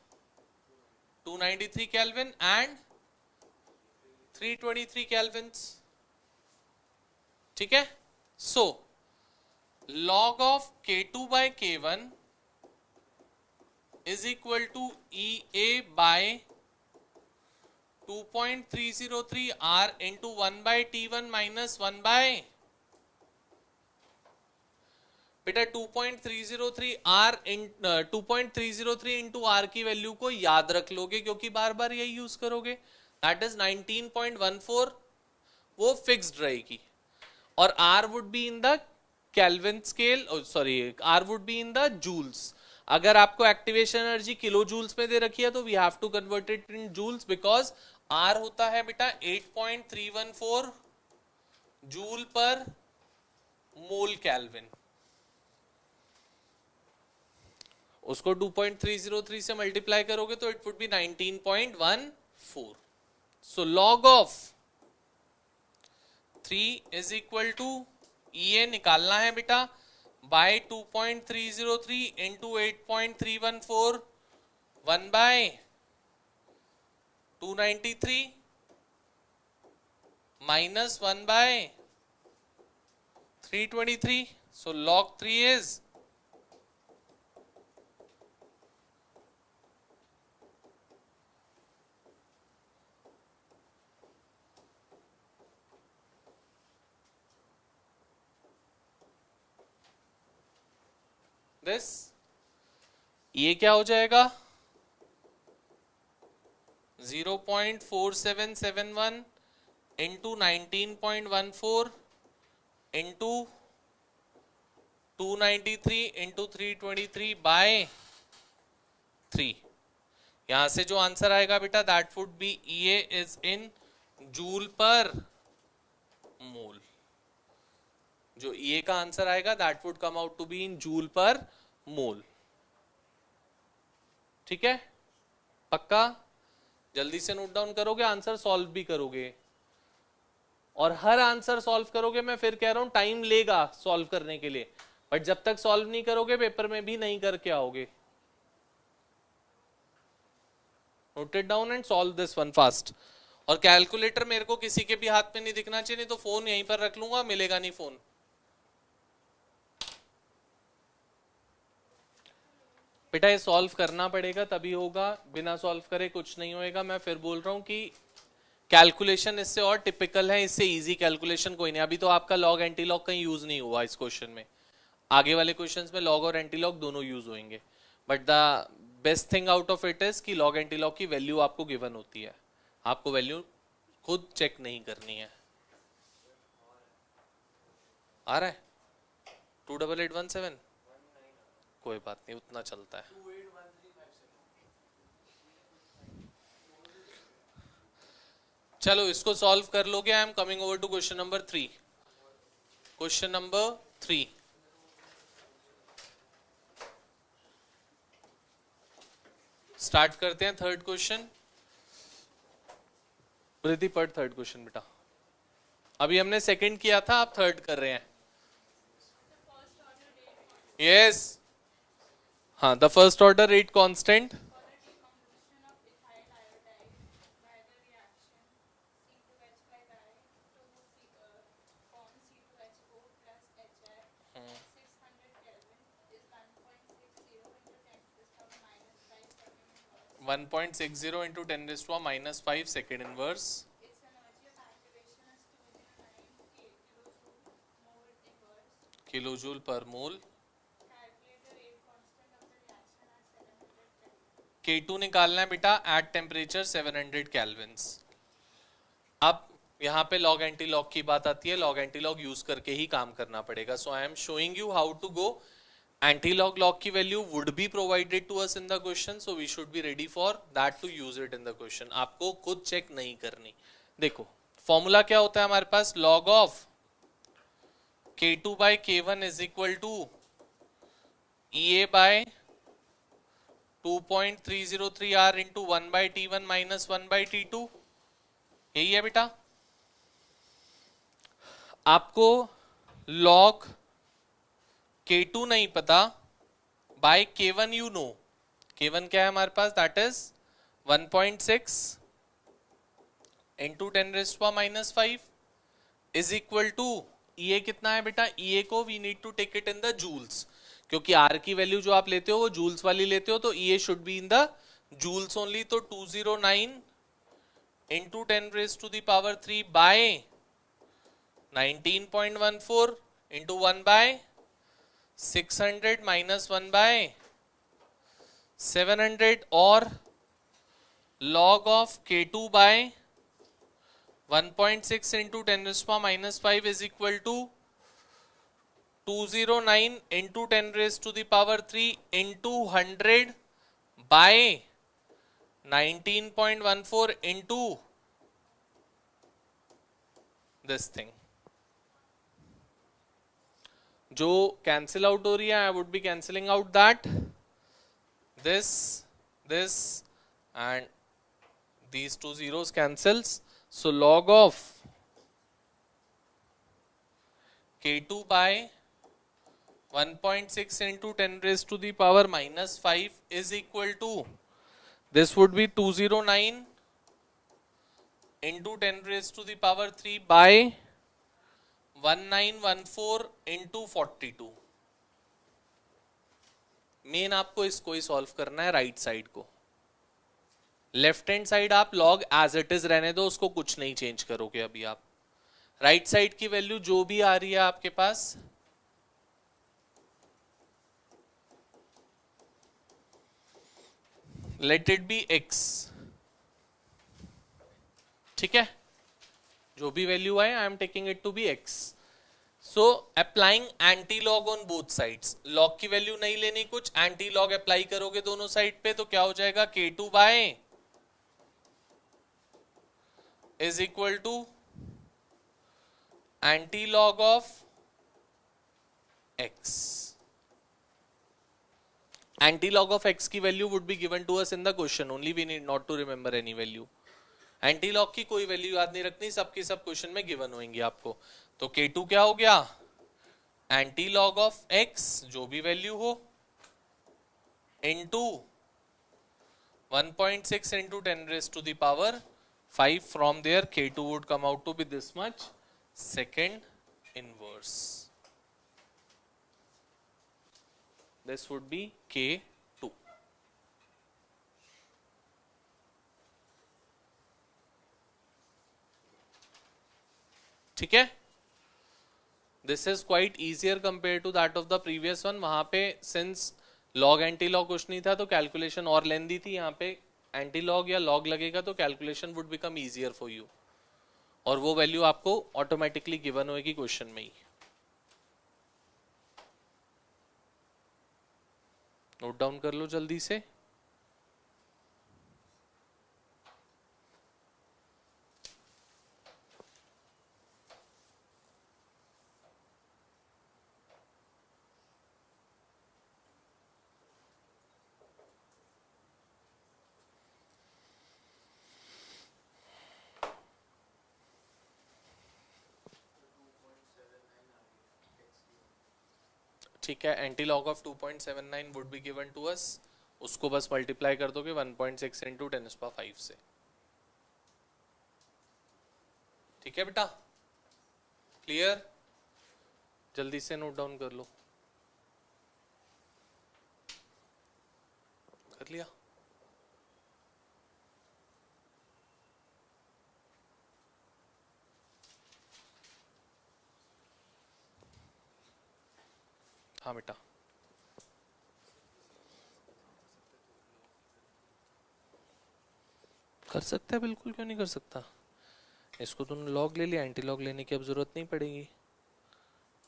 293 केल्विन एंड 323 केल्विन्स. ठीक है, सो log of K2 by K1 is equal to EA by 2.303 R into 1 by T1 minus 1 by बेटा 2.303 R in 2.303 into R की value को याद रख लोगे क्योंकि बार बार यही यूज करोगे. That is 19.14. वो फिक्स्ड रहेगी और R would be in the Kelvin scale, R would be in the joules. अगर आपको एक्टिवेशन एनर्जी किलो जूल्स में दे रखी है तो we have to convert it in joules, because R होता है बेटा 8.314 जूल पर मोल केल्विन. उसको 2.303 से मल्टीप्लाई करोगे तो it would be 19.14. So log of 3 is equal to EA निकालना है बेटा by 2.303 into 8.314 1 by 293 minus 1 by 323. So log 3 is this. ये क्या हो जाएगा 0.4771 इंटू 19.14 इंटू 293 इंटू 323 बाय 3. यहां से जो आंसर आएगा बेटा that would be EA is in joule per mole. जो EA का आंसर आएगा that would come out to be in joule per mole. ठीक है, पक्का जल्दी से नोट डाउन करोगे, आंसर सॉल्व भी करोगे. और हर आंसर सॉल्व करोगे, मैं फिर कह रहा हूं टाइम लेगा सॉल्व करने के लिए, बट जब तक सॉल्व नहीं करोगे पेपर में भी नहीं करके आओगे. Note it down and solve this one fast. और कैलकुलेटर मेरे को किसी के भी हाथ में नहीं दिखना चाहिए, नहीं तो फोन यहीं पर रख लूंगा, मिलेगा नहीं फोन. बेटा ये सॉल्व करना पड़ेगा तभी होगा, बिना सॉल्व करे कुछ नहीं होएगा. मैं फिर बोल रहा हूं कि कैलकुलेशन इससे और टिपिकल है, इससे इजी कैलकुलेशन कोई नहीं. अभी तो आपका लॉग एंटी लॉग कहीं यूज नहीं हुआ इस क्वेश्चन में. आगे वाले क्वेश्चंस में लॉग और एंटी लॉग दोनों यूज होंगे, but the best thing out of it is कि लॉग एंटी लॉग की वैल्यू आपको गिवन होती है, आपको वैल्यू खुद चेक नहीं करनी है. आ रहा है 28817, कोई बात नहीं, उतना चलता है। चलो इसको सॉल्व कर लोगे। I am coming over to question number 3। Question number 3, start करते हैं थर्ड क्वेश्चन। प्रीति पढ़ थर्ड क्वेश्चन बेटा। अभी हमने सेकंड किया था, आप थर्ड कर रहे हैं। यस, हाँ, the first order rate constant one 1.60 into 10⁻⁻⁵ second inverse kilojoule पर मोल। K2 निकालना है बेटा एट टेम्परेचर 700 केल्विन्स। अब यहाँ पे लॉग एंटी लॉग की बात आती है, लॉग एंटी लॉग यूज करके ही काम करना पड़ेगा। So I am showing you how to go. Antilog log की value would be provided to us in the question, so we should be ready for that to use it in the question. आपको खुद check नहीं करनी। देखो formula क्या होता है हमारे पास, log of K2 by K1 is equal to EA by 2.303 R into 1 by T1 minus 1 by T2। यही है बेटा। आपको log K2 नहीं पता, by K1 you know। K1 क्या है हमारे पास, that is 1.6 into 10⁻⁻5 is equal to EA कितना है बेटा, EA को we need to take it in the joules, क्योंकि R की वैल्यू जो आप लेते हो वो जूल्स वाली लेते हो, तो EA should be in the joules only. तो 209 into 10⁻³ by 19.14 into 1 by 600 minus 1 by 700 और log of K2 by 1.6 into 10⁻⁻5 is equal to 209 into 10⁻³ into 100 by 19.14 into this thing। जो कैंसिल आउट हो रही है, आई would B cancelling out that this and these two zeros cancels। So log of K2 by 1.6 into 10⁻⁻5 is equal to, this would be 209 into 10⁻³ by 1914 into 42। Main आपको इसको ही solve करना है, right side को। Left hand side आप log as it is रहने दो, उसको कुछ नहीं चेंज करोगे अभी आप। राइट साइड की वैल्यू जो भी आ रही है आपके पास, लेट इट बी x, ठीक है, जो भी वैल्यू आए I am taking it to be x। So applying anti log on both sides, log की वैल्यू नहीं लेनी कुछ, एंटी लॉग अप्लाई करोगे दोनों साइड पे, तो क्या हो जाएगा, K2 by is equal to anti-log of x। Anti-log of x की value would be given to us in the question only, we need not to remember any value। Anti-log की कोई वैल्यू याद नहीं रखनी, सबकी सब क्वेश्चन में given होंगी आपको। तो K2 क्या हो गया, anti-log of x जो भी वैल्यू हो into 1.6 into 10⁻⁵। From there K2 would come out to be this much, second inverse। This would be K2। ठीक है, this is quite easier compared to that of the previous one। वहां पे since log anti log कुछ नहीं था तो calculation और लेंदी थी, यहाँ पे एंटी लॉग या लॉग लगेगा तो calculation would become easier for you, और वो वैल्यू आपको ऑटोमेटिकली गिवन होगी क्वेश्चन में ही। नोट डाउन कर लो जल्दी से। ठीक है, anti log of 2.79 would be given to us, उसको बस मल्टीप्लाई कर दोगे 1.6 इंटू 10⁵ से। ठीक है बेटा, क्लियर? जल्दी से नोट डाउन कर लो। कर लिया? हाँ बेटा, कर सकता है बिल्कुल, क्यों नहीं कर सकता। इसको तूने लॉग ले लिया, एंटी लॉग लेने की अब जरूरत नहीं पड़ेगी।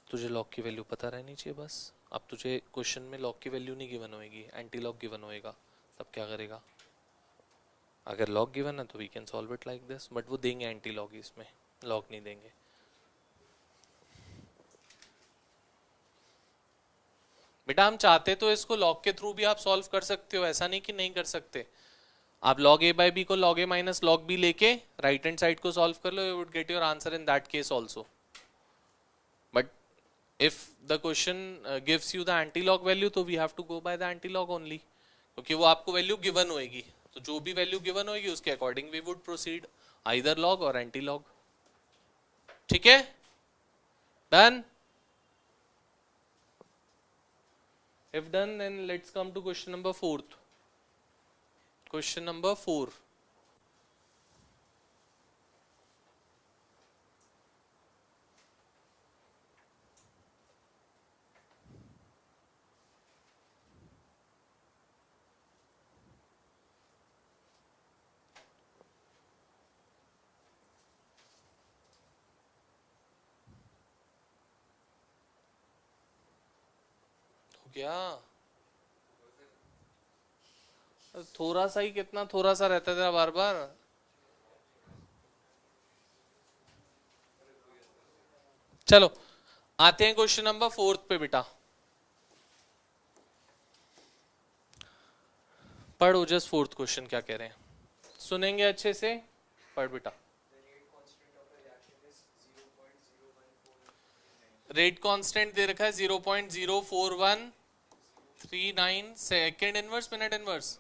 तुझे लॉग की वैल्यू पता रहनी चाहिए बस। अब तुझे क्वेश्चन में लॉग की वैल्यू नहीं गिवन होएगी, एंटी लॉग गिवन होएगा, तब क्या करेगा? अगर लॉग गिवन है तो we can solve it like this, but वो देंगे एंटी लॉग, इसमें लॉग नहीं देंगे। बेटा हम चाहते तो इसको लॉग के थ्रू भी आप सॉल्व कर सकते हो, ऐसा नहीं कि नहीं कर सकते। आप log a by b को log a minus log b लेके राइट हैंड साइड को सॉल्व कर लो, you would get your answer in that case also. But if the question gives you the antilog value तो we have to go by the antilog only, क्योंकि वो आपको value given होएगी, तो जो भी वैल्यू गिवन होएगी उसके according we would proceed, either log और एंटी लॉग। ठीक है, done? If done, then let's come to question number 4. Question number 4. क्या थोड़ा सा ही, कितना थोड़ा सा रहता था बार बार। चलो आते हैं क्वेश्चन नंबर 4 पे बेटा। पढ़ो जस्ट 4th क्वेश्चन क्या कह रहे हैं, सुनेंगे अच्छे से, पढ़ बेटा। रेट कांस्टेंट दे रखा है 0.04139, सेकेंड इनवर्स मिनट इनवर्स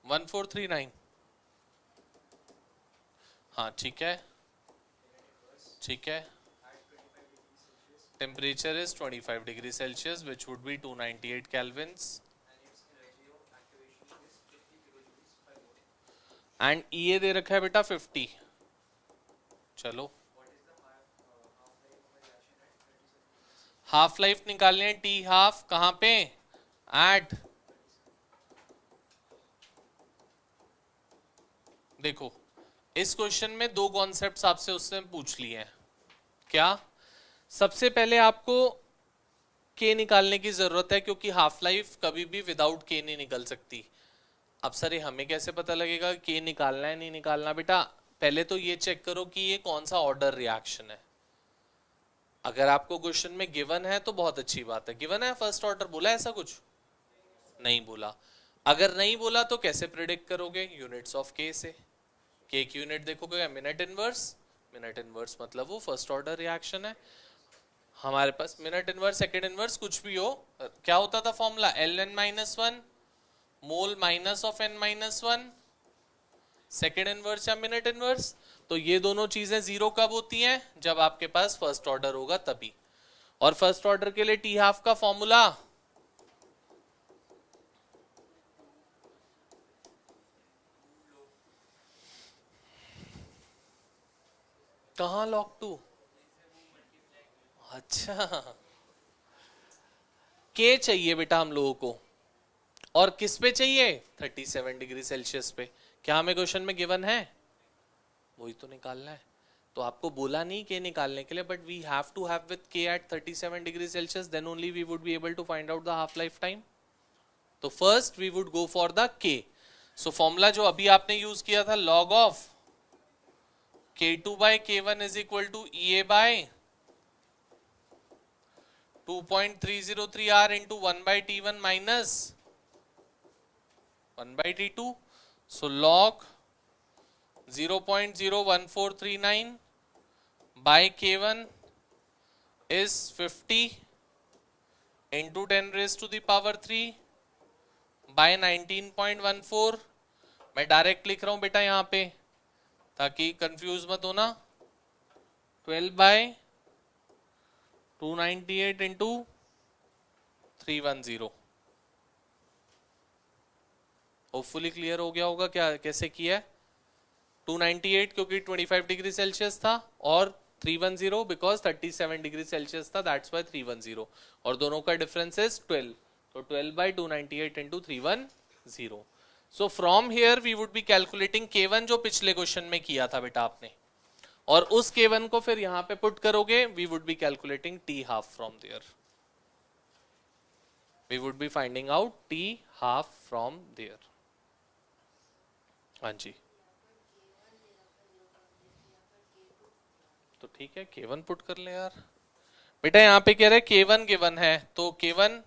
1439। हाँ ठीक है, ठीक है। Temperature is 25 degree Celsius which would be 298 kelvins and ये दे रखा है बेटा 50। चलो हाफ लाइफ निकालने हैं, टी हाफ कहां पे, एट, देखो इस क्वेश्चन में दो कॉन्सेप्ट्स आपसे उससे पूछ लिए हैं। क्या? सबसे पहले आपको के निकालने की जरूरत है, क्योंकि हाफ लाइफ कभी भी विदाउट के नहीं निकल सकती। अब सर ये हमें कैसे पता लगेगा के निकालना है नहीं निकालना? बेटा पहले तो ये चेक करो कि ये कौन सा ऑर्डर रिएक्शन है। अगर आपको क्वेश्चन में गिवन है तो बहुत अच्छी बात है, गिवन है फर्स्ट ऑर्डर, बोला ऐसा कुछ नहीं बोला। अगर नहीं बोला तो कैसे प्रिडिक्ट करोगे? यूनिट्स ऑफ के से। के की यूनिट देखोगे मिनट इनवर्स, मिनट इनवर्स मतलब वो फर्स्ट ऑर्डर रिएक्शन है। हमारे पास मिनट इनवर्स सेकेंड इनवर्स कुछ भी हो, क्या होता था formula, Ln-1 mole minus of n-1 second inverse या मिनट इनवर्स। तो ये दोनों चीजें जीरो कब होती हैं? जब आपके पास फर्स्ट ऑर्डर होगा तभी। और फर्स्ट ऑर्डर के लिए टी हाफ का फॉर्मूला कहां लॉग 2? अच्छा के चाहिए बेटा हम लोगों को, और किस पे चाहिए? 37 डिग्री सेल्सियस पे। क्या हमें क्वेश्चन में गिवन है? वही तो निकालना है। तो आपको बोला नहीं के निकालने के लिए, but we have to have with K at 37 degree Celsius, then only we would be able to find out the half life time. तो first we would go for the K. So formula जो अभी आपने use किया था, log of K2 by K1 is equal to EA by 2.303 R into 1 by T1 minus 1 by T2. So log 0.01439 by K1 is 50 into 10 raised to the power 3 by 19.14. मैं direct लिख रहा हूं बेटा यहां पे ताकि कंफ्यूज मत होना. 12 बाय 298 इंटू 310. होपफुली क्लियर हो गया होगा क्या कैसे किया है. 298 क्योंकि 25 डिग्री सेल्सियस था और 310 बिकॉज 37 डिग्री सेल्सियस था, दैट्स वाई 310. और दोनों का डिफरेंस इज 12. तो 12 by 298 into 310. So from here we would be calculating K1 जो पिछले क्वेश्चन में किया था बेटा आपने, और उस K1 को फिर यहां पे पुट करोगे. We would be calculating T half from there. We would be finding out T half from there. हाँ जी, तो ठीक है K1 पुट कर ले यार. बेटा यहां पे कह रहे K1 गिवन है, तो K1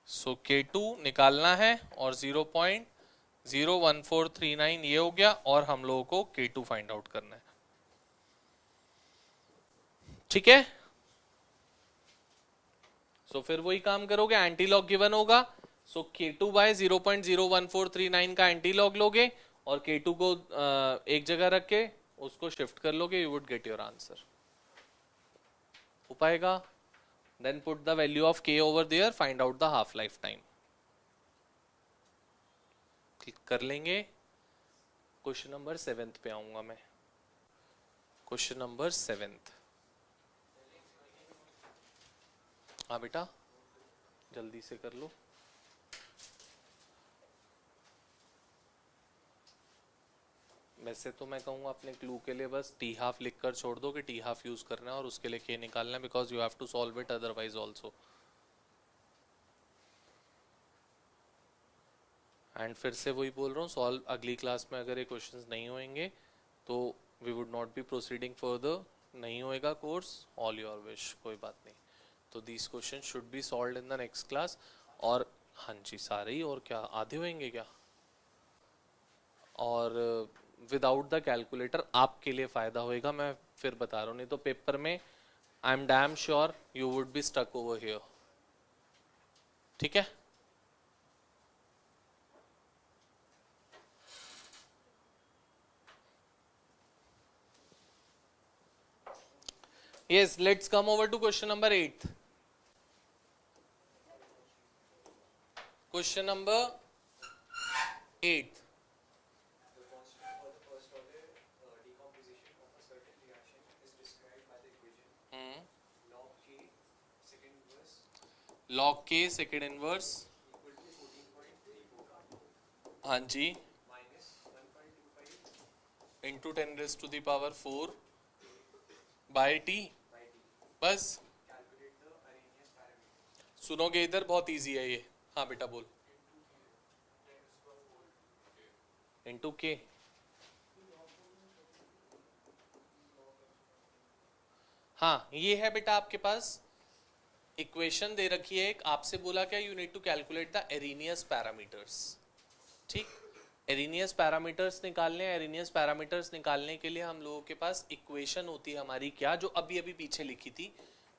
सो K2 निकालना है और 0.01439 ये हो गया, और हम लोगों को K2 फाइंड आउट करना है. ठीक है. सो फिर वही काम करोगे, एंटी लॉग गिवन होगा. सो K2 बाय 0.01439 का एंटी लॉग लोगे और K2 को एक जगह रख के उसको शिफ्ट कर लोगे. You would get your answer. हो पाएगा. Then put the value of K over there, find out the half life time. Click कर लेंगे. क्वेश्चन नंबर 7 पे आऊंगा मैं. Question number 7. हाँ बेटा जल्दी से कर लो. वैसे तो मैं कहूँगा अपने क्लू के लिए बस T हाफ लिख कर छोड़ दो कि T हाफ यूज करना है और उसके लिए K निकालना है, because you have to solve it otherwise also. And फिर से वही बोल रहा हूँ, सॉल्व अगली क्लास में अगर ये क्वेश्चंस नहीं होंगे तो we would not be proceeding further. नहीं होएगा कोर्स, ऑल योर विश, कोई बात नहीं. तो these question should be solved in the next class. और हाँ जी सारे ही, और क्या आधे होंगे क्या. और विदाउट द कैलकुलेटर आपके लिए फायदा होएगा, मैं फिर बता रहा हूँ. नहीं तो पेपर में I am damn sure you would be stuck over here. ठीक है. Yes, let's come over to question number 8. Question number 8. The constant for the first order decomposition of a certain reaction is described by the equation log K second inverse Log K second inverse equal to 14.34 हाँ जी minus 1.25 into 10 raised to the power 4 by T. by T. बस Calculate the Arrhenius parameter. सुनोगे इधर, बहुत easy है ये. हाँ बेटा बोल. into K. हाँ ये है बेटा आपके पास इक्वेशन दे रखी है एक. आपसे बोला क्या, you need to calculate the Arrhenius parameters. ठीक, एरिनियस पैरामीटर्स निकालने हैं. एरिनियस पैरामीटर्स निकालने के लिए हम लोगों के पास इक्वेशन होती है हमारी क्या, जो अभी अभी पीछे लिखी थी.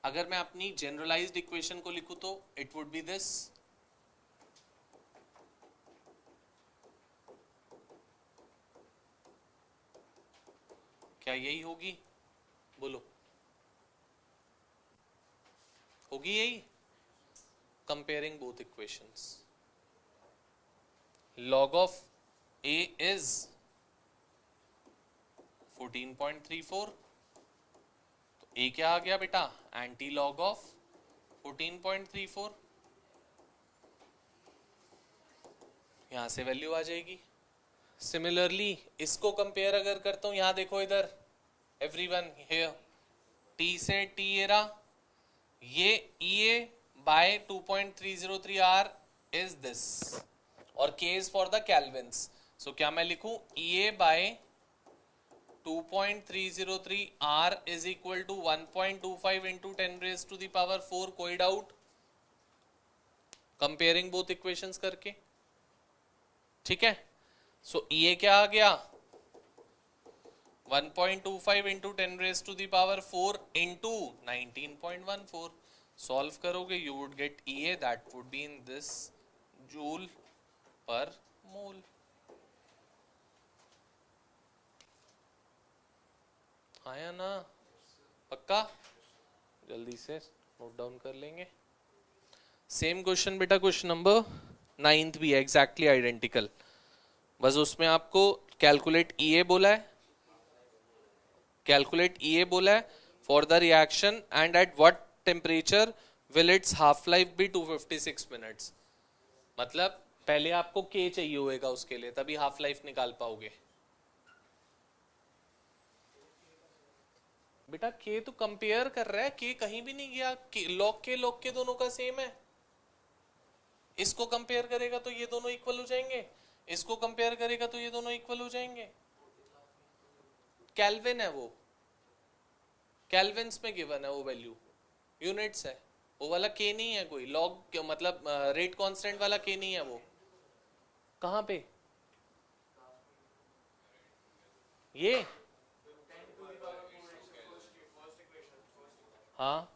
अगर मैं अपनी जनरलाइज्ड इक्वेशन को लिखूं तो इट वुड बी दिस. क्या यही होगी, बोलो होगी यही. Comparing both equations. log of A is 14.34. तो ए क्या आ गया बेटा, एंटी लॉग ऑफ 14.34, यहां से वैल्यू आ जाएगी। सिमिलरली इसको कंपेयर अगर करता हूं, यहां देखो इधर एवरीवन हियर, टी से टी एरा, ये EA bye 2.303 R is this, और K is for the kelvins. सो क्या मैं लिखूं, EA bye 2.303 R is equal to 1.25 into 10 raised to the power 4, कोई डाउट? कंपेयरिंग बोथ इक्वेशंस करके, ठीक है। सो EA क्या आ गया, 1.25 into 10 raised to the power 4 into 19.14, solve करोगे you would get EA, that would be in this joule per mole. आया ना, पक्का? जल्दी से नोट डाउन कर लेंगे। सेम क्वेश्चन बेटा, क्वेश्चन नंबर 9 भी है एग्जैक्टली आइडेंटिकल, बस उसमें आपको कैलकुलेट EA बोला है, कैलकुलेट EA बोला है for the reaction and at what temperature will its half life be 256 minutes. मतलब पहले आपको K चाहिए होगा उसके लिए, तभी हाफ लाइफ निकाल पाओगे। बेटा K तो कंपेयर कर रहा है, K कहीं भी नहीं गया, लॉग के दोनों का सेम है। इसको कंपेयर करेगा तो ये दोनों इक्वल हो जाएंगे, इसको कंपेयर करेगा तो ये दोनों इक्वल हो जाएंगे। केल्विन है वो, केल्विन्स में गिवन है वो वैल्यू, यूनिट्स है वो वाला, K नहीं है कोई, लॉग मतलब रेट कांस्टेंट वाला K नहीं है वो। कहां पे ये, हाँ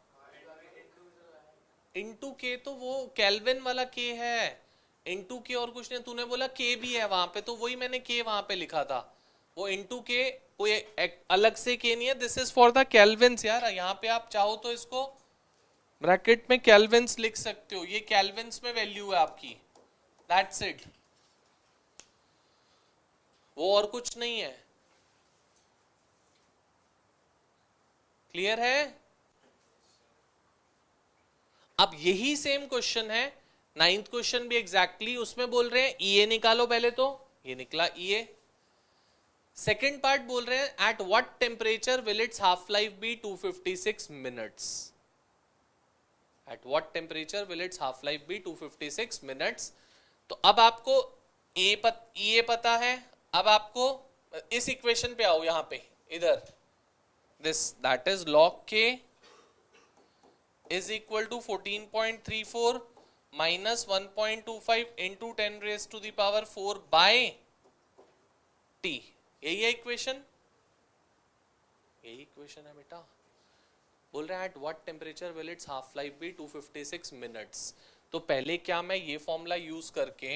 इंटू के तो वो केल्विन वाला K है, इंटू के और कुछ नहीं। तूने बोला K भी है वहां पे, तो वही मैंने K वहां पे लिखा था, वो इंटू के कोई अलग से K नहीं है, this is for the Kelvin's यार। यहाँ पे आप चाहो तो इसको ब्रैकेट में केल्विन्स लिख सकते हो, ये केल्विन्स में वैल्यू है आपकी, दैट्स इट, वो और कुछ नहीं है। क्लियर है? अब यही सेम क्वेश्चन है, 9th क्वेश्चन भी एग्जैक्टली उसमें बोल रहे हैं EA निकालो पहले, तो ये निकला EA। सेकेंड पार्ट बोल रहे हैं at what temperature will its half life be 256 minutes, at what temperature will its half life be 256 minutes. तो अब आपको EA पता है, अब आपको इस इक्वेशन पे आओ, यहां पे इधर, this that is log K is equal to 14.34 minus 1.25 into 10 raised to the power 4 by T। यही है इक्वेशन, यही इक्वेशन है बेटा। बोल रहे हैं at what temperature will its half life be 256 minutes. तो पहले क्या मैं ये फॉर्मूला यूज करके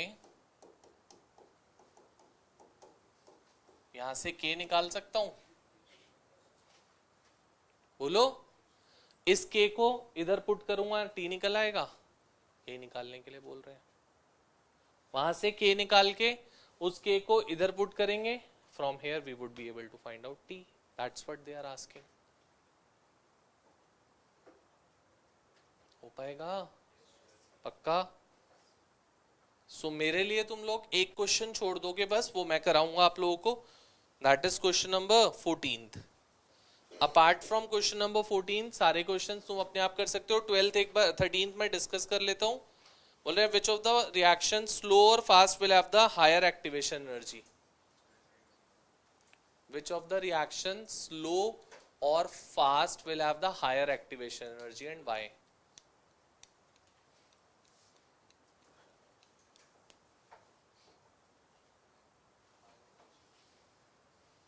यहां से K निकाल सकता हूं? बोलो, इस K को इधर पुट करूंगा, T निकल आएगा, K निकालने के लिए बोल रहे हैं। वहां से K निकाल के उस K को इधर पुट करेंगे, from here we would be able to find out T, that's what they are asking. हो पाएगा? पक्का? सो मेरे लिए तुम लोग एक क्वेश्चन छोड़ दोगे बस, वो मैं कराऊंगा आप लोगों को, that is question number 14। Apart from question number 14 सारे क्वेश्चन तुम अपने आप कर सकते हो। 12th एक बार 13th में डिस्कस कर लेता हूं। बोल रहे हैं which of the reaction slow और fast will have the higher activation energy, which of the reaction slow और fast will have the higher activation energy and why.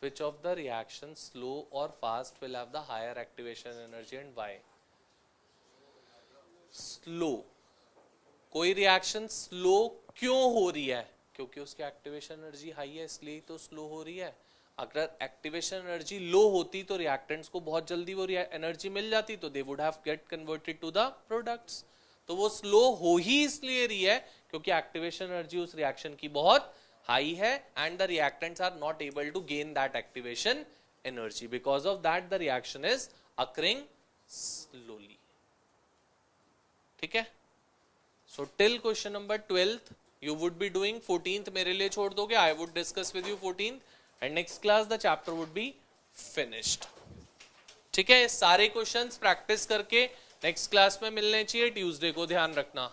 Which of the reactions slow or fast will have the higher activation energy and why? Slow, कोई reaction slow क्यों हो रही है? क्योंकि उसकी activation energy high है, इसलिए तो स्लो हो रही है। अगर एक्टिवेशन एनर्जी लो होती तो रिएक्टेंट्स को बहुत जल्दी वो एनर्जी मिल जाती, तो they would have get converted to the products. तो वो स्लो हो ही इसलिए रही है क्योंकि एक्टिवेशन एनर्जी उस रिएक्शन की बहुत हाई है, and the reactants are not able to gain that activation energy, because of that the reaction is occurring slowly. ठीक है, so till question number 12th you would be doing, 14th मेरे लिए छोड़ दोगे, I would discuss with you 14th and next class the chapter would be finished। ठीक है, सारे questions practice करके नेक्स्ट क्लास में मिलने चाहिए ट्यूसडे को, ध्यान रखना।